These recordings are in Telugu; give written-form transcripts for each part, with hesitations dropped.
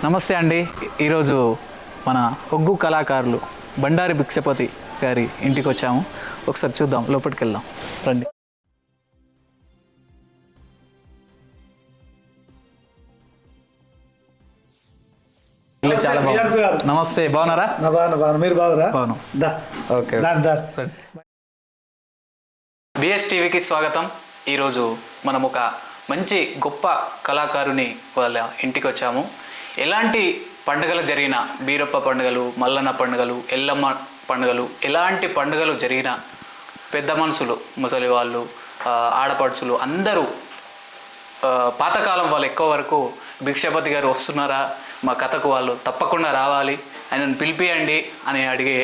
నమస్తే అండి. ఈరోజు మన ఒగ్గు కళాకారులు బండారి భిక్షపతి గారి ఇంటికి వచ్చాము. ఒకసారి చూద్దాం, లోపలికి వెళ్దాం రండి. చాలా బాగుంది. నమస్తే, బాగున్నారా? మీరు బాగురా? బాగున్నాం. ఓకే, బిఎస్ టీవీకి స్వాగతం. ఈరోజు మనం ఒక మంచి గొప్ప కళాకారుని వాళ్ళ ఇంటికి వచ్చాము. ఎలాంటి పండుగలు జరిగినా, బీరప్ప పండుగలు, మల్లన్న పండుగలు, ఎల్లమ్మ పండుగలు, ఎలాంటి పండుగలు జరిగినా పెద్ద మనుషులు, ముసలి వాళ్ళు, ఆడపడుచులు అందరూ పాతకాలం వాళ్ళు ఎక్కువ వరకు భిక్షపతి గారు వస్తున్నారా, మా కథకు వాళ్ళు తప్పకుండా రావాలి, ఆయనను పిలిపియండి అని అడిగే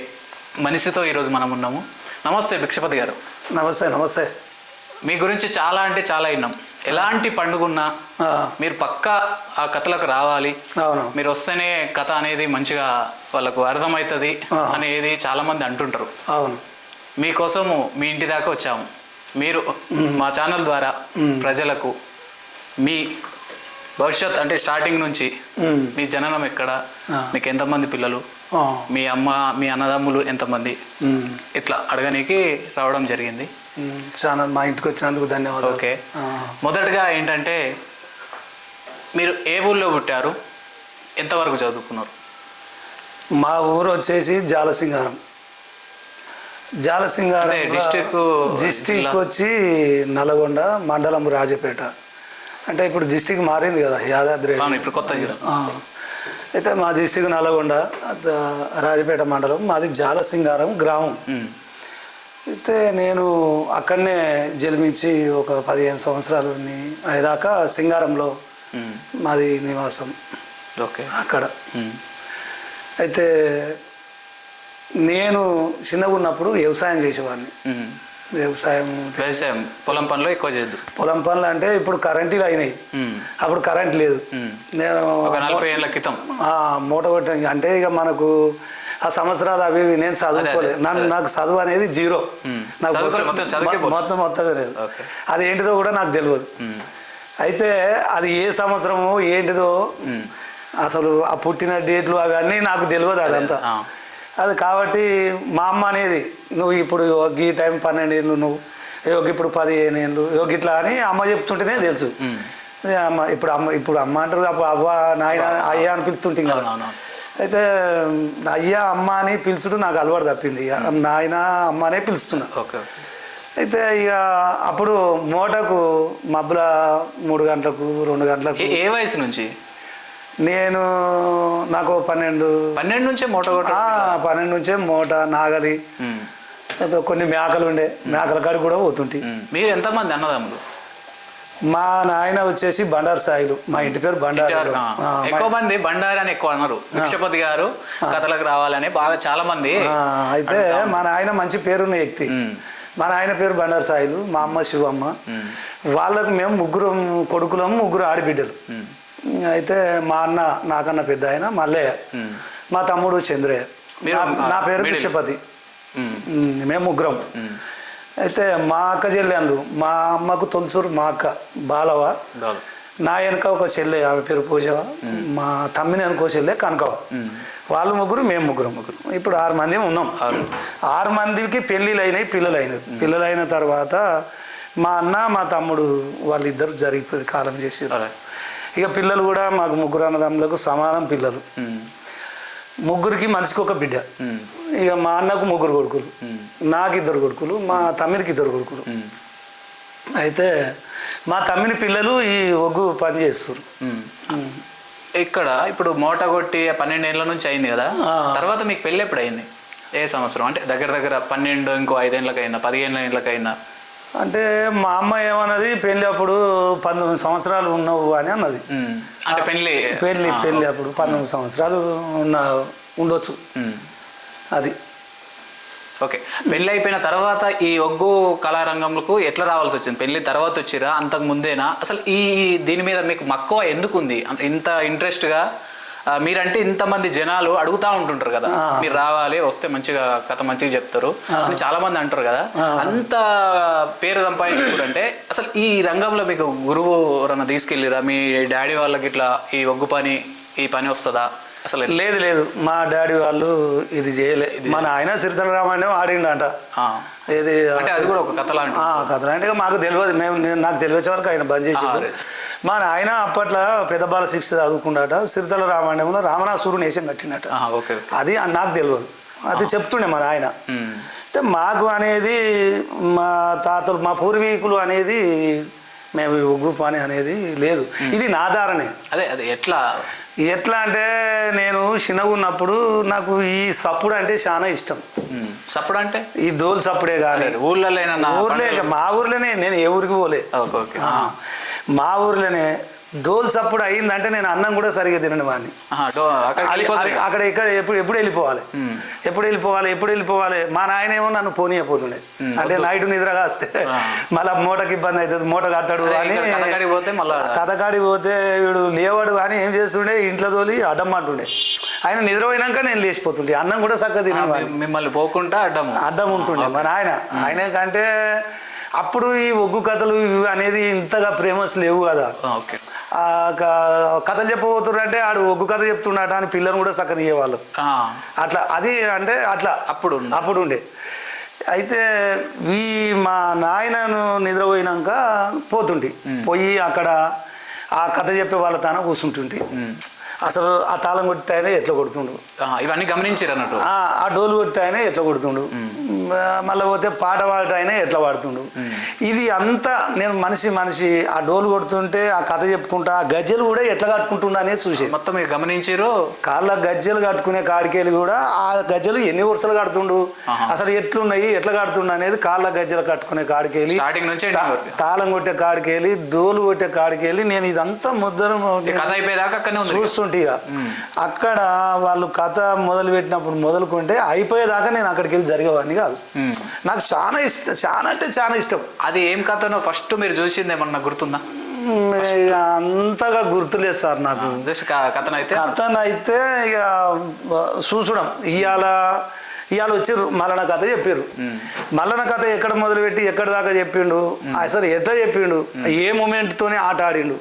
మనిషితో ఈరోజు మనం ఉన్నాము. నమస్తే భిక్షపతి గారు. నమస్తే. నమస్తే. మీ గురించి చాలా అంటే చాలా విన్నాం. ఎలాంటి పండుగ ఉన్నా మీరు పక్కా ఆ కథలకు రావాలి, మీరు వస్తేనే కథ అనేది మంచిగా వాళ్ళకు అర్థమవుతుంది అనేది చాలా మంది అంటుంటారు. అవును, మీకోసము మీ ఇంటి దాకా వచ్చాము. మీరు మా ఛానల్ ద్వారా ప్రజలకు మీ భవిష్యత్ అంటే స్టార్టింగ్ నుంచి మీ జననం ఎక్కడ, మీకు ఎంతమంది పిల్లలు, మీ అమ్మ మీ అన్నదమ్ములు ఎంతమంది, ఇట్లా అడగనీకి రావడం జరిగింది. చాలా మా ఇంటికి వచ్చినందుకు ధన్యవాదాలు. ఓకే, మొదటగా ఏంటంటే మీరు ఏ ఊళ్ళో పుట్టారు, ఎంతవరకు చదువుకున్నారు? మా ఊరు వచ్చేసి జాలసింగారం. డిస్టిక్ వచ్చి నల్గొండ, మండలం రాజపేట. అంటే ఇప్పుడు డిస్టిక్ మారింది కదా, యాదాద్రి. ఇప్పుడు కొత్త అయితే మా డిస్టిక్ నల్గొండ, రాజపేట మండలం, మాది జాలసింగారం గ్రామం. అయితే నేను అక్కడనే జన్మించి ఒక 15 సంవత్సరాలు అయ్యేదాకా సింగారంలో మాది నివాసం. ఓకే, అక్కడ. అయితే నేను చిన్నగా ఉన్నప్పుడు వ్యవసాయం చేసేవాడిని. వ్యవసాయం పొలం పనులు ఎక్కువ చేయద్దు. పొలం పనులు అంటే ఇప్పుడు కరెంటీలు అయినాయి, అప్పుడు కరెంట్ లేదు. నేను 40 ఏళ్ళ క్రితం మూట కొట్టాను. అంటే ఇక మనకు ఆ సంవత్సరాలు అవి నేను చదువుకోలేదు. నాకు చదువు అనేది జీరో. నాకు మొత్తమే లేదు. అది ఏంటిదో కూడా నాకు తెలియదు. అయితే అది ఏ సంవత్సరము ఏంటిదో అసలు ఆ పుట్టిన డేట్లు అవన్నీ నాకు తెలియదు అదంతా. అది కాబట్టి మా అమ్మ అనేది, నువ్వు ఇప్పుడు ఈ టైం 12 ఏళ్ళు, నువ్వు ఇప్పుడు 15 ఏళ్ళు ఇట్లా అని అమ్మ చెప్తుంటేనే తెలుసు. అమ్మ ఇప్పుడు అమ్మ అంటారు, అప్పుడు అవ్వ నాయన అయ్యా అని పిలుస్తుంటాం కదా. అయితే అయ్యా అమ్మ అని పిలుచుడు నాకు అలవాటు తప్పింది. నాయన అమ్మ అనే పిలుస్తున్నా. అయితే ఇక అప్పుడు మూటకు మబ్బుల 3 గంటలకు 2 గంటలకు. ఏ వయసు నుంచి? నేను నాకు 12 నుంచే మూట 12 నుంచే మూట, నాగలి, కొన్ని మేకలు ఉండే, మేకల కాడికి కూడా పోతుంటాయి. మీరు ఎంతమంది అన్నదమ్ములు? మా నాయన వచ్చేసి బండారు సాయిలు. మా ఇంటి పేరు బండారు. ఎక్కువ మంది బండారు అని ఎక్కువ అన్నారు. భిక్షపతి గారు కథలకు రావాలని బాగా చాలా మంది. అయితే మా నాయన మంచి పేరున్న వ్యక్తి. మా నాయన పేరు బండారు సాయిలు, మా అమ్మ శివమ్మ. వాళ్ళకు మేము 3 కొడుకులము, 3 ఆడబిడ్డలు. అయితే మా అన్న నాకన్నా పెద్ద ఆయన మల్లయ్య, మా తమ్ముడు చంద్రయ్య, నా పేరు భిక్షపతి. మేము 3. అయితే మా అక్క చెల్లెండ్రు, మా అమ్మకు తొలసూరు మా అక్క బాలవ, నా వెనక ఒక చెల్లె, ఆమె పేరు పూజవ, మా తమ్మిని వెనక చెల్లె కనకవ. వాళ్ళు 3, మేము 3. ఇప్పుడు 6 మంది ఉన్నాం. 6 మందికి పెళ్ళిళ్ళు అయినాయి, పిల్లలు అయిన తర్వాత మా అన్న మా తమ్ముడు వాళ్ళిద్దరు జరిగిపోయి కాలం చేసారు. ఇక పిల్లలు కూడా మాకు 3 అన్నదమ్ములకు సమానం పిల్లలు. 3కి మనిషికి ఒక బిడ్డ. ఇక మా అన్నకు 3 కొడుకులు, నాకు 2 కొడుకులు, మా తమ్మినికి 2 కొడుకులు. అయితే మా తమ్మిని పిల్లలు ఈ ఒగ్గు పని చేస్తారు. ఇక్కడ ఇప్పుడు మూట కొట్టి 12 ఏళ్ళ నుంచి అయింది కదా, తర్వాత మీకు పెళ్ళి ఎప్పుడు అయింది? ఏ సంవత్సరం? అంటే దగ్గర 12, ఇంకో 5 ఏళ్ళకైనా, 15 ఏళ్ళకైనా? అంటే మా అమ్మ ఏమన్నది, పెళ్ళి అప్పుడు 19 సంవత్సరాలు ఉన్నావు అని అన్నది. అంటే పెళ్ళి అప్పుడు 19 సంవత్సరాలు ఉండొచ్చు. అది ఓకే. పెళ్ళి అయిపోయిన తర్వాత ఈ ఒగ్గు కళారంగంలో ఎట్లా రావాల్సి వచ్చింది? పెళ్ళి తర్వాత వచ్చిరా, అంతకు ముందేనా? అసలు దీని మీద మీకు మక్కువ ఎందుకు ఉంది? ఇంత ఇంట్రెస్ట్గా మీరంటే ఇంతమంది జనాలు అడుగుతా ఉంటుంటారు కదా, మీరు రావాలి వస్తే మంచిగా కథ మంచిగా చెప్తారు అని చాలా మంది అంటారు కదా. అంత పేరు సంపాదించుకుంటే అసలు ఈ రంగంలో మీకు గురువు ఎవరన్నా తీసుకెళ్ళిరా? మీ డాడీ వాళ్ళకి ఇట్లా ఈ ఒగ్గు పని ఈ పని వస్తుందా అసలు? లేదు లేదు, మా డాడీ వాళ్ళు ఇది చేయలే. మన ఆయన సిరితల రామాయణం ఆడిండంట. ఇది అంటే అది కూడా ఒక కథ లాంటి కథ అంటే మాకు తెలియదు. నాకు తెలిసే వరకు ఆయన బంద్ చేసి మా ఆయన అప్పట్లో పెద్ద బాల శిక్ష చదువుకున్నాట. సిరితల రామాయణంలో రామనాసురుని వేషం కట్టినట్ట. అది నాకు తెలియదు, అది చెప్తుండే మన ఆయన. అంటే మాకు అనేది మా తాతలు మా పూర్వీకులు అనేది మేము ఒగ్గు పని అనేది లేదు. ఇది నా దారనే. అదే అదే ఎట్లా అంటే నేను చిన్నగా ఉన్నప్పుడు నాకు ఈ సప్పుడు అంటే చాలా ఇష్టం. సప్పుడు అంటే ఈ డోల్ సప్పుడే కానీ ఊర్లో మా ఊర్లోనే, నేను ఏ ఊరికి పోలే, మా ఊర్లోనే డోల్ సప్పుడు అయిందంటే నేను అన్నం కూడా సరిగ్గా తినను వాడిని. అక్కడ ఇక్కడ ఎప్పుడు వెళ్ళిపోవాలి. మా నాయన ఏమో నన్ను పోనీయపోతుండే. అంటే నైట్ నిద్ర కాస్తే మళ్ళీ మూటకి ఇబ్బంది అవుతుంది, మూట కట్టాడు అని. కథకాడికి పోతే వీడు లేవాడు అని ఏం చేస్తుండే, ఇంట్లో తోలి అడ్డం అంటుండే. ఆయన నిద్రపోయినాక నేను లేచిపోతుండే, అన్నం కూడా చక్కగా తినేవాడిని. మిమ్మల్ని పోకుండా అడ్డం ఉంటుండే మన ఆయన కంటే. అప్పుడు ఈ ఒగ్గు కథలు ఇవి అనేది ఇంతగా ఫేమస్ లేవు కదా. కథలు చెప్పబోతున్నారు అంటే ఆడు ఒగ్గు కథ చెప్తున్నాట అని పిల్లలు కూడా చక్కగా ఇయ్యేవాళ్ళు. అట్లా అది అంటే అట్లా అప్పుడు ఉండే. అయితే మా నాయనను నిద్రపోయినాక పోయి అక్కడ ఆ కథ చెప్పే వాళ్ళ తాన కూర్చుంటుంటే అసలు ఆ తాళం కొట్టి ఆయన ఎట్లా కొడుతుండు, ఇవన్నీ గమనించారు అన్నట్టు. ఆ డోలు కొట్టి ఆయన ఎట్లా కొడుతుండు, మళ్ళీ పోతే పాట పాడట ఆయన ఎట్లా పాడుతుండు. ఇది అంతా నేను మనిషి ఆ డోలు కొడుతుంటే ఆ కథ చెప్పుకుంటా ఆ గజ్జలు కూడా ఎట్లా కట్టుకుంటుండ అనేది చూసి మొత్తం గమనించారు. కాళ్ళ గజ్జలు కట్టుకునే కాడికేలు కూడా ఆ గజ్జలు ఎన్ని వరుసలు కడుతుండు, అసలు ఎట్లున్నాయి ఎట్లా కడుతుండు అనేది కాళ్ళ గజ్జలు కట్టుకునే కాడికేలి, తాళం కొట్టే కాడికేలి, డోలు కొట్టే కాడికేలి నేను ఇదంతా ముద్దరు చూస్తుంటే ఇక అక్కడ వాళ్ళు కథ మొదలు పెట్టినప్పుడు మొదలుకుంటే అయిపోయేదాకా నేను అక్కడికి వెళ్ళి జరిగేవాడిని కాదు. నాకు చాలా ఇష్టం, చాలా ఇష్టం. అది ఏం కథనో ఫస్ట్ మీరు చూసింది ఏమన్నా గుర్తుందా? అంతగా గుర్తులేదు సార్ నాకు. కథనైతే ఇక చూసడం ఇవాళ వచ్చారు మల్లన కథ చెప్పారు. మల్లన కథ ఎక్కడ మొదలుపెట్టి ఎక్కడి దాకా చెప్పిండు, అసలు ఎట్లా చెప్పిండు, ఏ మూమెంట్తోనే ఆట ఆడిండు,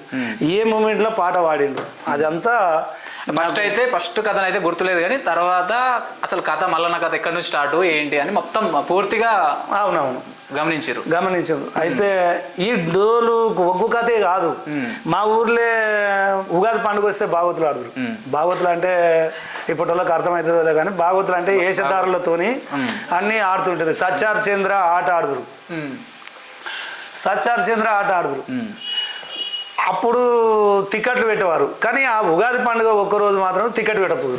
ఏ మూమెంట్లో పాట పాడిండు, అదంతా ఫస్ట్ కథ అయితే గుర్తులేదు. కానీ తర్వాత అసలు కథ మల్లన కథ ఎక్కడి నుంచి స్టార్ట్ ఏంటి అని మొత్తం పూర్తిగా అవునవును గమనించారు. అయితే ఈ డోలు ఒగ్గు కథే కాదు, మా ఊర్లో ఉగాది పండుగ వస్తే బాగోతులు ఆడుతురు. బాగోతులు అంటే ఇప్పటి వాళ్ళకి అర్థమవుతుందో కానీ బాగోతులు అంటే ఏషధారులతోని అన్ని ఆడుతుంటారు. సచ్చార్ చంద్ర ఆట ఆడుదురు. అప్పుడు టికెట్లు పెట్టేవారు. కానీ ఆ ఉగాది పండుగ ఒక్కరోజు మాత్రం టికెట్ పెట్టకపోదు,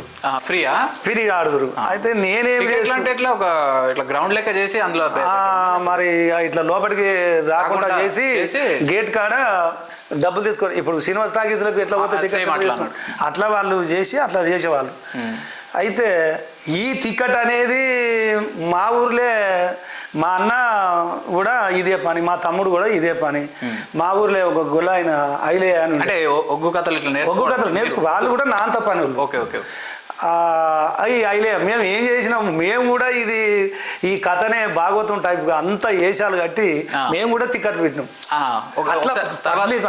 ఫ్రీ ఆడుదురు. అయితే నేనేం ఇట్లా గ్రౌండ్ లెక్క చేసి అందులో మరి ఇట్లా లోపలికి రాకుండా చేసి గేట్ కాడ డబ్బులు తీసుకొని, ఇప్పుడు సినిమా టాకీస్లకు ఎట్లా పోతే టికెట్ తీసుకొని అట్లా వాళ్ళు అట్లా చేసేవాళ్ళు. అయితే ఈ టికెట్ అనేది మా ఊర్లే మా అన్న కూడా ఇదే పని, మా తమ్ముడు కూడా ఇదే పని. మా ఊర్లో ఒక గుల్ల ఆయన ఐలే అని ఒగ్గు కథలు నేర్చుకో, వాళ్ళు కూడా నా అంత పని. ఐలే మేము ఏం చేసినాం, మేము కూడా ఈ కథనే భాగవతం టైప్ అంతా వేషాలు కట్టి మేము కూడా టికెట్ పెట్టినాం.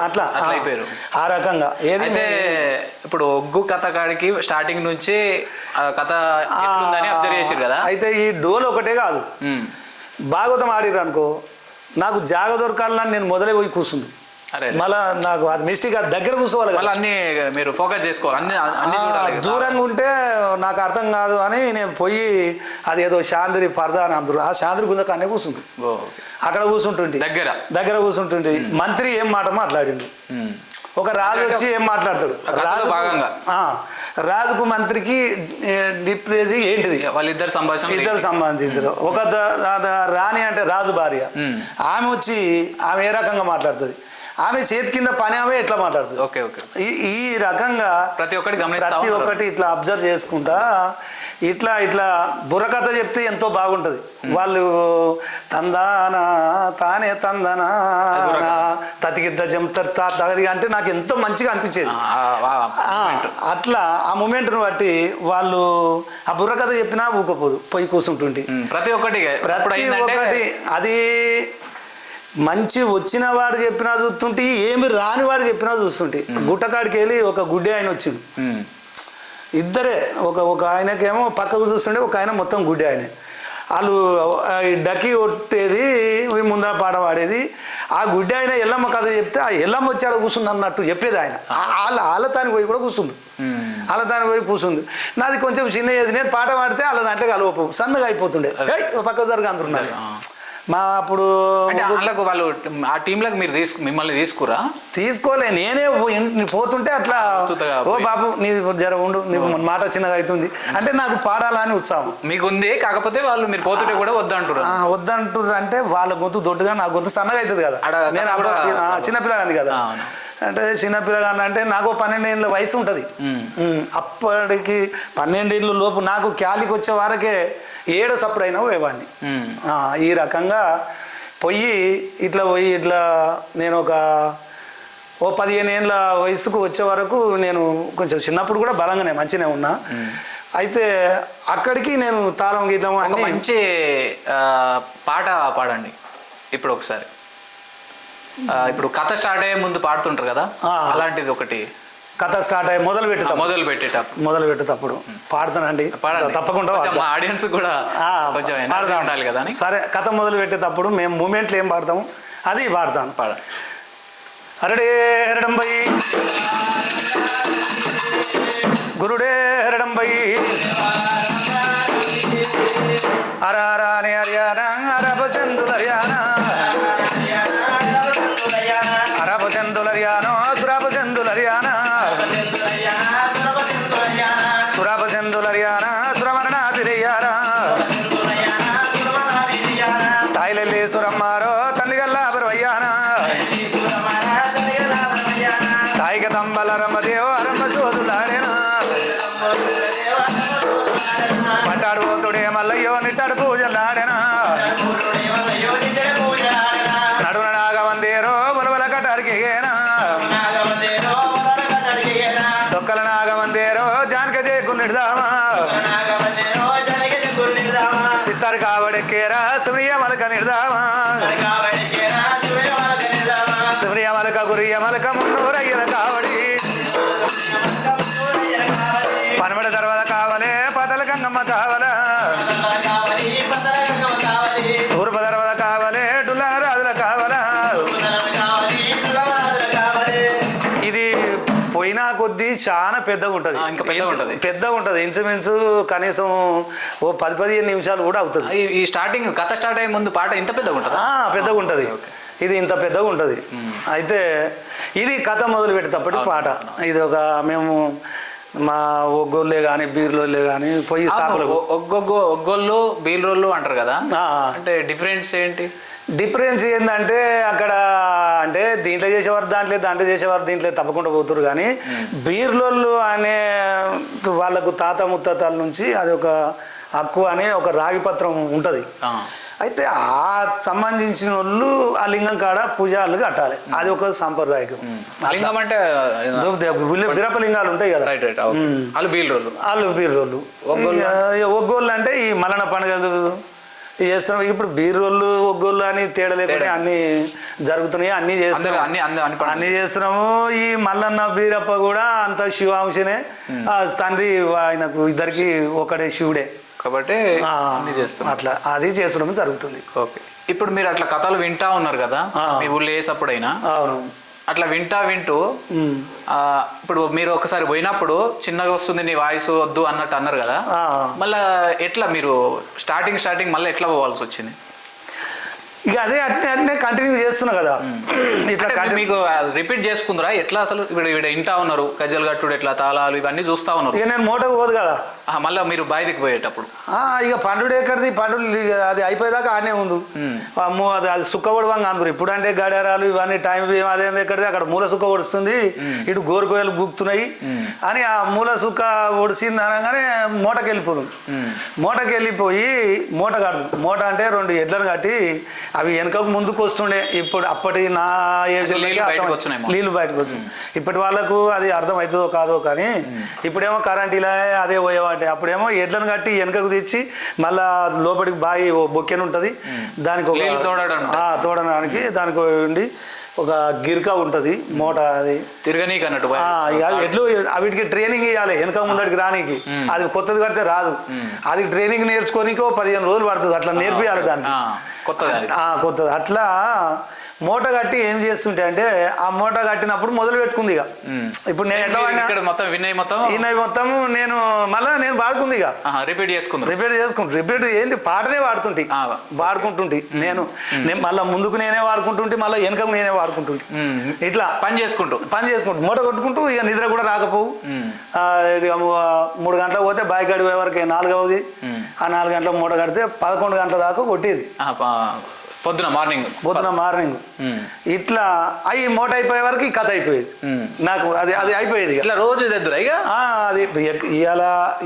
అట్లా ఆ రకంగా ఏదైతే ఇప్పుడు ఒగ్గు కథ కాడికి స్టార్టింగ్ నుంచి కథ అబ్జర్వ్ చేసారు కదా. అయితే ఈ డోలు ఒకటే కాదు, భాగవతం ఆడిరు అనుకో నాకు జాగ దొరకాలని నేను మొదలై పోయి కూర్చుంది. మళ్ళా నాకు అది మిస్టేక్, అది దగ్గర కూర్చోవాలి, అన్ని మీరు ఫోకస్ చేసుకోవాలి. దూరంగా ఉంటే నాకు అర్థం కాదు అని నేను పోయి అది ఏదో శాంతిరి పరదా అని అందరు ఆ శాంతిరి గుంజక అన్నీ కూర్చుంది. అక్కడ కూర్చుంటుంటే దగ్గర కూర్చుంటుంటే మంత్రి ఏం మాట మాట్లాడిండు, ఒక రాజు వచ్చి ఏం మాట్లాడతాడు, రాజుకు మంత్రికి డిప్రేజ్ ఏంటిది, వాళ్ళిద్దరు సంబంధించారు. ఒక రాణి అంటే రాజు భార్య, ఆమె వచ్చి ఆమె ఏ రకంగా మాట్లాడుతుంది, ఆమె చేతి కింద పని ఆమె ఎట్లా మాట్లాడుతుంది. Okay okay. ఈ రకంగా ప్రతి ఒక్కటి ఇట్లా అబ్జర్వ్ చేసుకుంటా ఇట్లా ఇట్లా బుర్రకథ చెప్తే ఎంతో బాగుంటది. వాళ్ళు తందానా తానే తందనా తతికిద్ద జంతరి అంటే నాకు ఎంతో మంచిగా అనిపించేది. అట్లా ఆ మూమెంట్ను బట్టి వాళ్ళు ఆ బుర్రకథ చెప్పినా ఊకపోదు పోయి కూర్చుంటుంటే ప్రతి ఒక్కటి అది మంచి వచ్చిన వాడు చెప్పినా చూస్తుంటే ఏమి రాని వాడు చెప్పినా చూస్తుంటే గుట్టకాడికి వెళ్ళి ఒక గుడ్డి ఆయన వచ్చిండు. ఇద్దరే ఒక ఆయనకేమో పక్కకు చూస్తుంటే ఒక ఆయన మొత్తం గుడ్డి ఆయన. వాళ్ళు డకి కొట్టేది ముందర పాట పాడేది. ఆ గుడ్డి ఆయన ఎల్లమ్మ కథ చెప్తే ఆ ఎల్లమ్మ వచ్చి ఆడ కూర్చుంది అన్నట్టు చెప్పేది ఆయన. ఆలతానికి పోయి కూడా కూర్చుంది. ఆలతానికి పోయి కూర్చుంది. నాది కొంచెం చిన్న ఏది, నేను పాట పాడితే వాళ్ళ దాంట్లో కలవపు సన్నగా అయిపోతుండే పక్క జరగ అంటున్నారు. మా అప్పుడు వాళ్ళు ఆ టీంలకు మీరు మిమ్మల్ని తీసుకురా తీసుకోలే, నేనే పోతుంటే అట్లా ఓ బాబు నీ జర ఉండు నీకు మాట చిన్నగా అవుతుంది అంటే నాకు పాడాలని ఉత్సాహం మీకుంది. కాకపోతే వాళ్ళు మీరు పోతుంటే కూడా వద్దంటారు. వద్దంటారు అంటే వాళ్ళ గొంతు దొడ్డుగా నా గొంతు సన్నగా అవుతుంది కదా. నేను అప్పుడు చిన్నపిల్లగాని కదా. అంటే చిన్నపిల్లగాని అంటే నాకు 12 ఏళ్ళ వయసు ఉంటుంది. అప్పటికి 12 ఏళ్ళ లోపు నాకు క్యాలికి వచ్చే వారకే 7 సప్పుడైనా పోయేవాడిని. ఈ రకంగా ఇట్లా నేను ఒక 15 ఏళ్ళ వయసుకు వచ్చే వరకు నేను కొంచెం చిన్నప్పుడు కూడా బలంగానే మంచిగానే ఉన్నా. అయితే అక్కడికి నేను తాళం గీయడం అన్ని మంచి పాట పాడండి ఇప్పుడు ఒకసారి. ఇప్పుడు కథ స్టార్ట్ అయ్యే ముందు పాడుతుంటారు కదా, అలాంటిది ఒకటి. కథ స్టార్ట్ అయ్యి మొదలు పెట్టేటప్పుడు పాడుతానండి తప్పకుండా. ఆడియన్స్ కూడా ఉండాలి కదా. సరే, కథ మొదలు పెట్టేటప్పుడు మేము మూమెంట్లు ఏం పాడతాము అది పాడతాను. అరడే హరడంబై గురుడే హరడంబై అరారానే హర్యానా అరబచందులర్యానా అరబచందులర్యానో సురబచందులర్యానా సురబచందులర్యానా సురమరణాదిరయ్యారా తాయిలెల్లి సురమ్మారో తల్లిగల్లా బరువయ్యానా తాయిక తంబల రమ్మదేవో అరమ్మ సోదులాడేనా పట్టాడు పోతుడే మల్లయ్యో నిట్టాడు పూజలాడేనా నడున నాగవందేరో బులబల కటారికేనా దొక్కల నాగవందేరో జానక జయకునిడదామా సిత్తారు కావడెక్కేరా శివరియ మలక నిడదామా శివరియ మలక గురియ మలక మున్నూరయ్యల కావడి పనమడ తర్వాత కావలే పతల గంగమ్మ కావాలా తూర్పు తర్వాత కావలే డుల్ల రాజుల కావాలా. ఇది పోయినా కొద్దీ చాలా పెద్దగా ఉంటుంది. పెద్దగా ఉంటుంది ఇంచుమించు కనీసం ఓ 10-15 నిమిషాలు కూడా అవుతుంది. ఈ స్టార్టింగ్ కథ స్టార్ట్ అయ్యే ముందు పాట ఇంత పెద్దగా ఉంటుంది. పెద్దగా ఉంటుంది. ఇది ఇంత పెద్దగా ఉంటుంది. అయితే ఇది కథ మొదలు పెట్టేటప్పటి పాట. ఇది ఒక మేము మా ఒగ్గోళ్ళే కానీ బీర్లోళ్ళే కానీ పోయి ఒగ్గోళ్ళు బీర్రోళ్ళు అంటారు కదా, అంటే డిఫరెన్స్ ఏంటి? డిఫరెన్స్ ఏంటంటే అక్కడ అంటే దీంట్లో చేసేవారు దాంట్లో చేసేవారు దీంట్లో తప్పకుండా పోతురు. కానీ బీర్లోళ్ళు అనే వాళ్ళకు తాత ముత్తాతల నుంచి అది ఒక హక్కు అనే ఒక రాగిపత్రం ఉంటుంది. అయితే ఆ సంబంధించిన వాళ్ళు ఆ లింగం కాడ పూజలు కట్టాలి. అది ఒక సాంప్రదాయకం. బిరపలింగాలు ఉంటాయి కదా, వాళ్ళు బీర్రోళ్ళు. ఒగ్గోళ్ళు అంటే ఈ మలన పండుగలు చేస్తున్నాం. ఇప్పుడు బీర్రోళ్ళు ఒగ్గోళ్ళు అని తేడా లేకుండా అన్ని జరుగుతున్నాయి. అన్ని చేస్తున్నాము. ఈ మల్లన్న బీరప్ప కూడా అంత శివాంశనే. తండ్రి ఆయనకు ఇద్దరికి ఒకడే శివుడే కాబట్టి అట్లా అది చేసడం జరుగుతుంది. ఓకే. ఇప్పుడు మీరు అట్లా కథలు వింటా ఉన్నారు కదా మీ ఊళ్ళో వేసప్పుడైనా, అట్లా వింటూ ఇప్పుడు మీరు ఒకసారి పోయినప్పుడు చిన్నగా వస్తుంది నీ వాయిస్ వద్దు అన్నట్టు అన్నారు కదా, మళ్ళా ఎట్లా మీరు స్టార్టింగ్ మళ్ళీ ఎట్లా పోవాల్సి వచ్చింది? ఇక అదే అట్నే కంటిన్యూ చేస్తున్నా కదా. ఇట్లా మీకు రిపీట్ చేసుకుందరా ఎట్లా? అసలు ఇప్పుడు వింటా ఉన్నారు గజ్జలు కట్టుడు ఎట్లా తాళాలు ఇవన్నీ చూస్తా ఉన్నారు. ఇక నేను మోటకు పోదు కదా, మళ్ళీ మీరు బాయిదికి పోయేటప్పుడు ఇక పండుడు ఎక్కడిది పండుడు అది అయిపోయేదాకా ఆడనే ఉంది అమ్మో అది సుక్క పొడవంగా అందరు ఇప్పుడు అంటే గడియారాలు ఇవన్నీ టైం అదేంది ఎక్కడిది అక్కడ మూల సుక్క ఒడుస్తుంది ఇటు గోరుకోయలు గుక్తున్నాయి అని ఆ మూల సుక్క ఒడిసింది అనగానే మూటకి వెళ్ళిపోదు మూటకి వెళ్ళిపోయి మూట కడదు మూట అంటే 2 ఎడ్లను కట్టి అవి వెనకకు ముందుకు వస్తుండే ఇప్పుడు అప్పటి నా ఏజ్ నీళ్ళు బయటకు వస్తుంది ఇప్పటి వాళ్ళకు అది అర్థం అవుతుందో కాదో కానీ ఇప్పుడేమో కరెంట్ ఇలా అదే పోయేవాటే అప్పుడేమో ఎడ్లను కట్టి వెనకకు తెచ్చి మళ్ళా లోపలికి బాయి బొక్కెని ఉంటుంది దానికి ఒక తోడడానికి దానికి ఉండి ఒక గిరిక ఉంటుంది మూట అది తిరగనీకి అన్నట్టు ఎడ్లు వీటికి ట్రైనింగ్ ఇవ్వాలి వెనక ముందటికి రానికి అది కొత్తది కడితే రాదు అది ట్రైనింగ్ నేర్చుకోనికి 15 రోజులు పడుతుంది అట్లా నేర్పియాలి దాన్ని కొత్తది అట్లా మూట కట్టి ఏం చేస్తుంటే అంటే ఆ మూట కట్టినప్పుడు మొదలు పెట్టుకుంది ఇక ఇప్పుడు నేను ఎట్లా మొత్తం వినయ్ మొత్తం నేను నేను పాడుకుంది ఇక రిపీట్ ఏంటి పాటనే వాడుకుంటుంటే నేను మళ్ళీ ముందుకు నేనే వాడుకుంటుంటే మళ్ళీ వెనకకు నేనే వాడుకుంటుంటే ఇట్లా పని చేసుకుంటూ మూట కొట్టుకుంటూ ఇక నిద్ర కూడా రాకపోవు ఇది 3 గంటలకు పోతే బాయ్ కాడి పోయే వరకు 4 అవుది ఆ 4 గంటలకు మూట కడితే 11 గంటల దాకా కొట్టేది పొద్దున మార్నింగ్ ఇట్లా అవి మూట అయిపోయే వరకు ఈ కథ అయిపోయేది నాకు అది అయిపోయేది ఇట్లా రోజు అది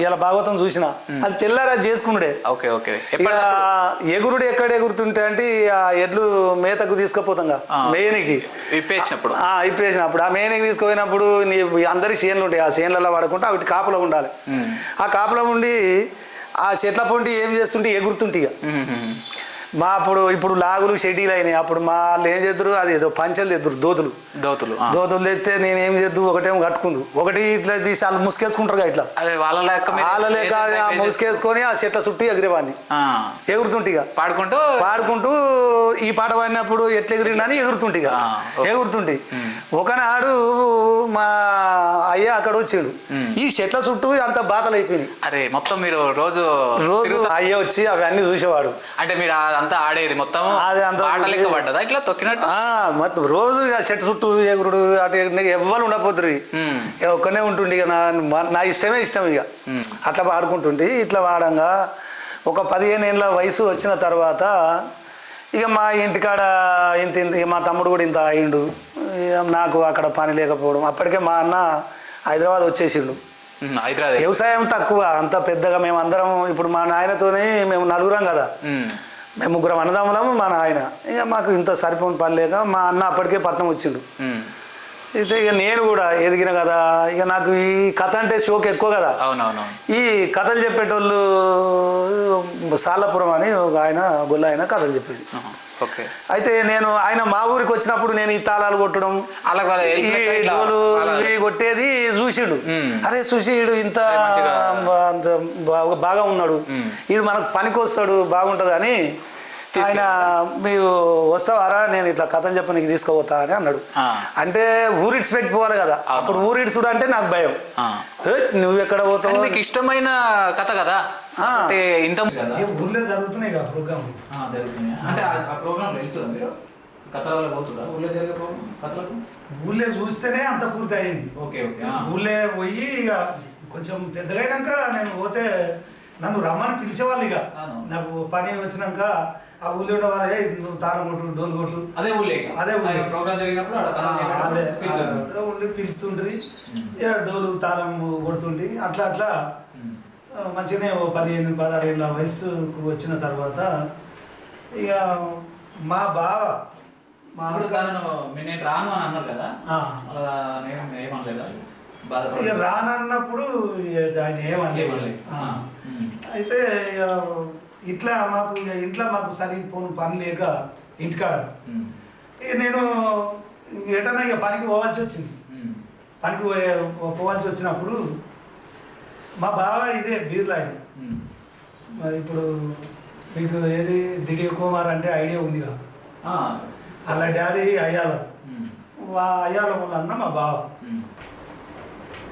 ఇలా భాగవతం చూసిన అది తెల్లారా చేసుకున్నాడే ఎగురుడు ఎక్కడ ఎగురుతుంటే అంటే ఆ ఎడ్లు మేతకు తీసుకుపోతాం మేనికి ఇప్పేసినప్పుడు ఆ మేనికి తీసుకుపోయినప్పుడు అందరి చేనులు ఉంటాయి ఆ చేనులలో వాడుకుంటే అవి కాపులో ఉండాలి ఆ కాపులో ఉండి ఆ చెట్ల పొంటి ఏం చేస్తుంటే ఎగురుతుంటే ఇక మా ఇప్పుడు లాగులు షెడ్యూల్ అయినాయి అప్పుడు మా వాళ్ళు ఏం చేద్దరు అది ఏదో పంచలు తెద్దరు దోతులు తెస్తే నేనేం చేద్దు ఒకటేమో కట్టుకుందు ఒకటి ఇట్లా తీసి వాళ్ళు ముసుకేసుకుంటారు ఇట్లా వాళ్ళ లేక ముసుకేసుకొని ఆ చెట్ల చుట్టూ ఎగిరేవాడిని ఎగురుతుంటిగా పాడుకుంటూ ఈ పాట పాడినప్పుడు ఎట్లా ఎగిరిండని ఎగురుతుంటి ఒకనాడు మా అయ్య అక్కడ వచ్చిండు ఈ చెట్ల చుట్టూ అంత బాధలు అయిపోయినాయి అరే మొత్తం మీరు రోజు అయ్య వచ్చి అవన్నీ చూసేవాడు అంటే మీరు అంతా ఆడేది మొత్తం పడ్డదా ఇట్లా తొక్కినట్టు మొత్తం రోజు చెట్టు చుట్టూ ఎగురుడు అటు ఎవ్వరు ఉండపోతురు ఒక్కనే ఉంటుండే ఇక నా ఇష్టం ఇక అట్లా పాడుకుంటుంటే ఇట్లా వాడంగా ఒక 15 ఏళ్ళ వయసు వచ్చిన తర్వాత ఇక మా ఇంటికాడ ఇంత మా తమ్ముడు కూడా ఇంత అయిండు నాకు అక్కడ పని లేకపోవడం అప్పటికే మా అన్న హైదరాబాద్ వచ్చేసిండు వ్యవసాయం తక్కువ అంత పెద్దగా మేము అందరం ఇప్పుడు మా నాయనతోనే మేము 4 కదా మేము 3 అన్నదమ్ములము మా నాయన ఇక మాకు ఇంత సరిపోని పని లేక మా అన్న అప్పటికే పట్నం వచ్చిండు అయితే ఇక నేను కూడా ఎదిగిన కదా ఇక నాకు ఈ కథ అంటే షోక్ ఎక్కువ కదా ఈ కథలు చెప్పేటోళ్ళు సాలపురం అని ఒక ఆయన గొల్ల ఆయన కథలు చెప్పేది అయితే నేను ఆయన మా ఊరికి వచ్చినప్పుడు నేను ఈ తాళాలు కొట్టడం ఈ డోలు కొట్టేది చూసిండు అరే చూసిడు ఇంత బాగా ఉన్నాడు వీడు మనకు పనికి వస్తాడు బాగుంటుంది అని ఆయన మీరు వస్తావారా నేను ఇట్లా కథలు చెప్పి నీకు తీసుకుపోతా అని అన్నాడు అంటే ఊరిడ్స్ పెట్టిపోవాలి కదా అప్పుడు ఊరిడ్సుడు అంటే నాకు భయం నువ్వు ఎక్కడ పోతావు మీకు ఇష్టమైన కథ కదా ఊర్లో జరుగుతున్నాయి కదా ఊళ్ళో చూస్తేనే అంత పూర్తి అయింది ఊళ్ళో పోయి ఇక కొంచెం పెద్దగా అయినాక నేను పోతే నన్ను రమ్మని పిలిచేవాళ్ళు ఇక నాకు పని వచ్చినాక ఆ ఊళ్ళో ఉండే వాళ్ళే నువ్వు తాళం కొట్టు డోలు కొట్టు అదే ఉండి పిలుస్తుంటుంది ఇక డోలు తాళం కొడుతుంటే అట్లా మంచిగానే 15-16 ఏళ్ళ వయసుకు వచ్చిన తర్వాత ఇక మా బావ నేను రాను అని అన్నారు కదా ఇక రానన్నప్పుడు ఆయన ఏమనలేదు అయితే ఇట్లా మాకు ఇంట్లో మాకు సరిపోను పని లేక ఇంటికాడ ఇక నేను ఎటన్నా ఇక పనికి పోవాల్సి వచ్చింది పోవాల్సి వచ్చినప్పుడు మా బావ ఇదే బీర్లు ఆయన ఇప్పుడు మీకు ఏది దిడియ కుమార్ అంటే ఐడియా ఉందిగా అలా డాడీ అయ్యాలం అయ్యాలం అన్న మా బావ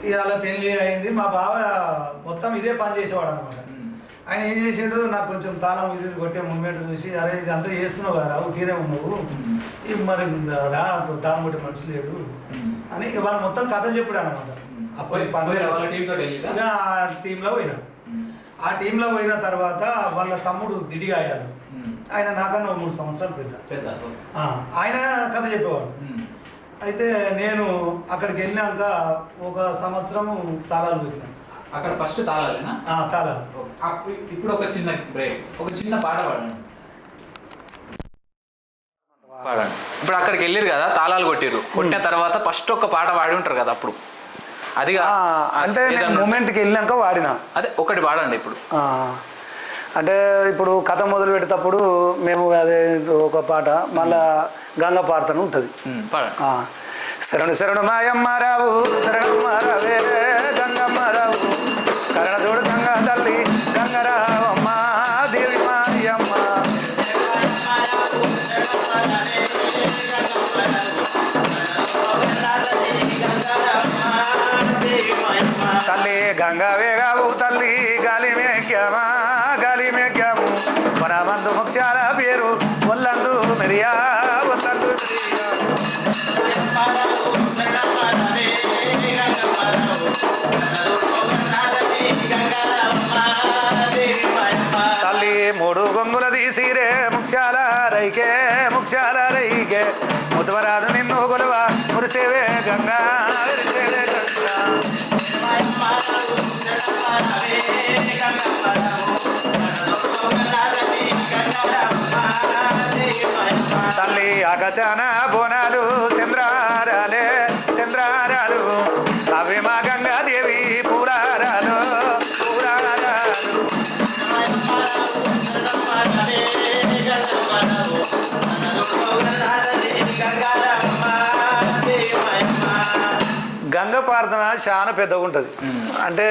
ఇవాళ పెళ్ళి అయింది మా బావ మొత్తం ఇదే పని చేసేవాడు అనమాట ఆయన ఏం చేసాడు నాకు కొంచెం తాళం ఇది కొట్టే మూమెంట్ చూసి అరే ఇది అంతా చేస్తున్నావు కదా ఉట్టినే ఉన్నావు ఇవి మరి రా తాళం కొట్టే మనిషి లేడు అని వాళ్ళు మొత్తం కథలు చెప్పాడు అనమాట అప్పుడు టీంలో పోయినా ఆ టీంలో పోయిన తర్వాత వాళ్ళ తమ్ముడు దిడిగాయాడు. ఆయన నాకన్నా 3 సంవత్సరాలు పెద్ద. ఆయన కథ చెప్పేవాడు. అయితే నేను అక్కడికి వెళ్ళాక ఒక సంవత్సరం తాళాలు పెట్టినాను. అక్కడ ఫస్ట్ తాళాలేనా? తాళాలు. ఇప్పుడు ఒక చిన్న బ్రేక్, ఒక చిన్న పాట పాడండి. ఇప్పుడు అక్కడికి వెళ్ళారు కదా, తాళాలు కొట్టిరు, కొట్టిన తర్వాత ఫస్ట్ ఒక పాట పాడి ఉంటారు కదా, అప్పుడు అది అంటే నేను మూమెంట్కి వెళ్ళాక వాడినా. అదే ఒకటి పాడండి ఇప్పుడు. అంటే ఇప్పుడు కథ మొదలు పెట్టేటప్పుడు మేము అదే ఒక పాట మళ్ళా గంగ పార్తన ఉంటుంది. శరణు శరణు మాయమ్మారావు శరణమ్మ రవే గంగమ్మ రావు కరణదోడు గంగ తల్లి గంగరావమ్మ దేవి మాయమ్మ తల్లి గంగా వేగావు తల్లి గాలి మేక్యామా గాలి మేక్యాము మన మందు ముఖ్యాల పేరు ఒల్లందు మెరియా ఒల్లందు తల్లి 3 గొంగుల తీసిరే ముఖ్యాల రైకే ముఖ్యాల రైకే ముతవరాదు నిన్ను కొలువ మురిసేవే గంగా విరిసేవే గంగా తల్లి ఆకాశాన బోనాలు చంద్రారాలే చంద్రారాలు అవి మా గంగాదేవి పూరారాలు పూరారాలు గంగ ప్రార్థన చాలా పెద్దగా ఉంటుంది. అంటే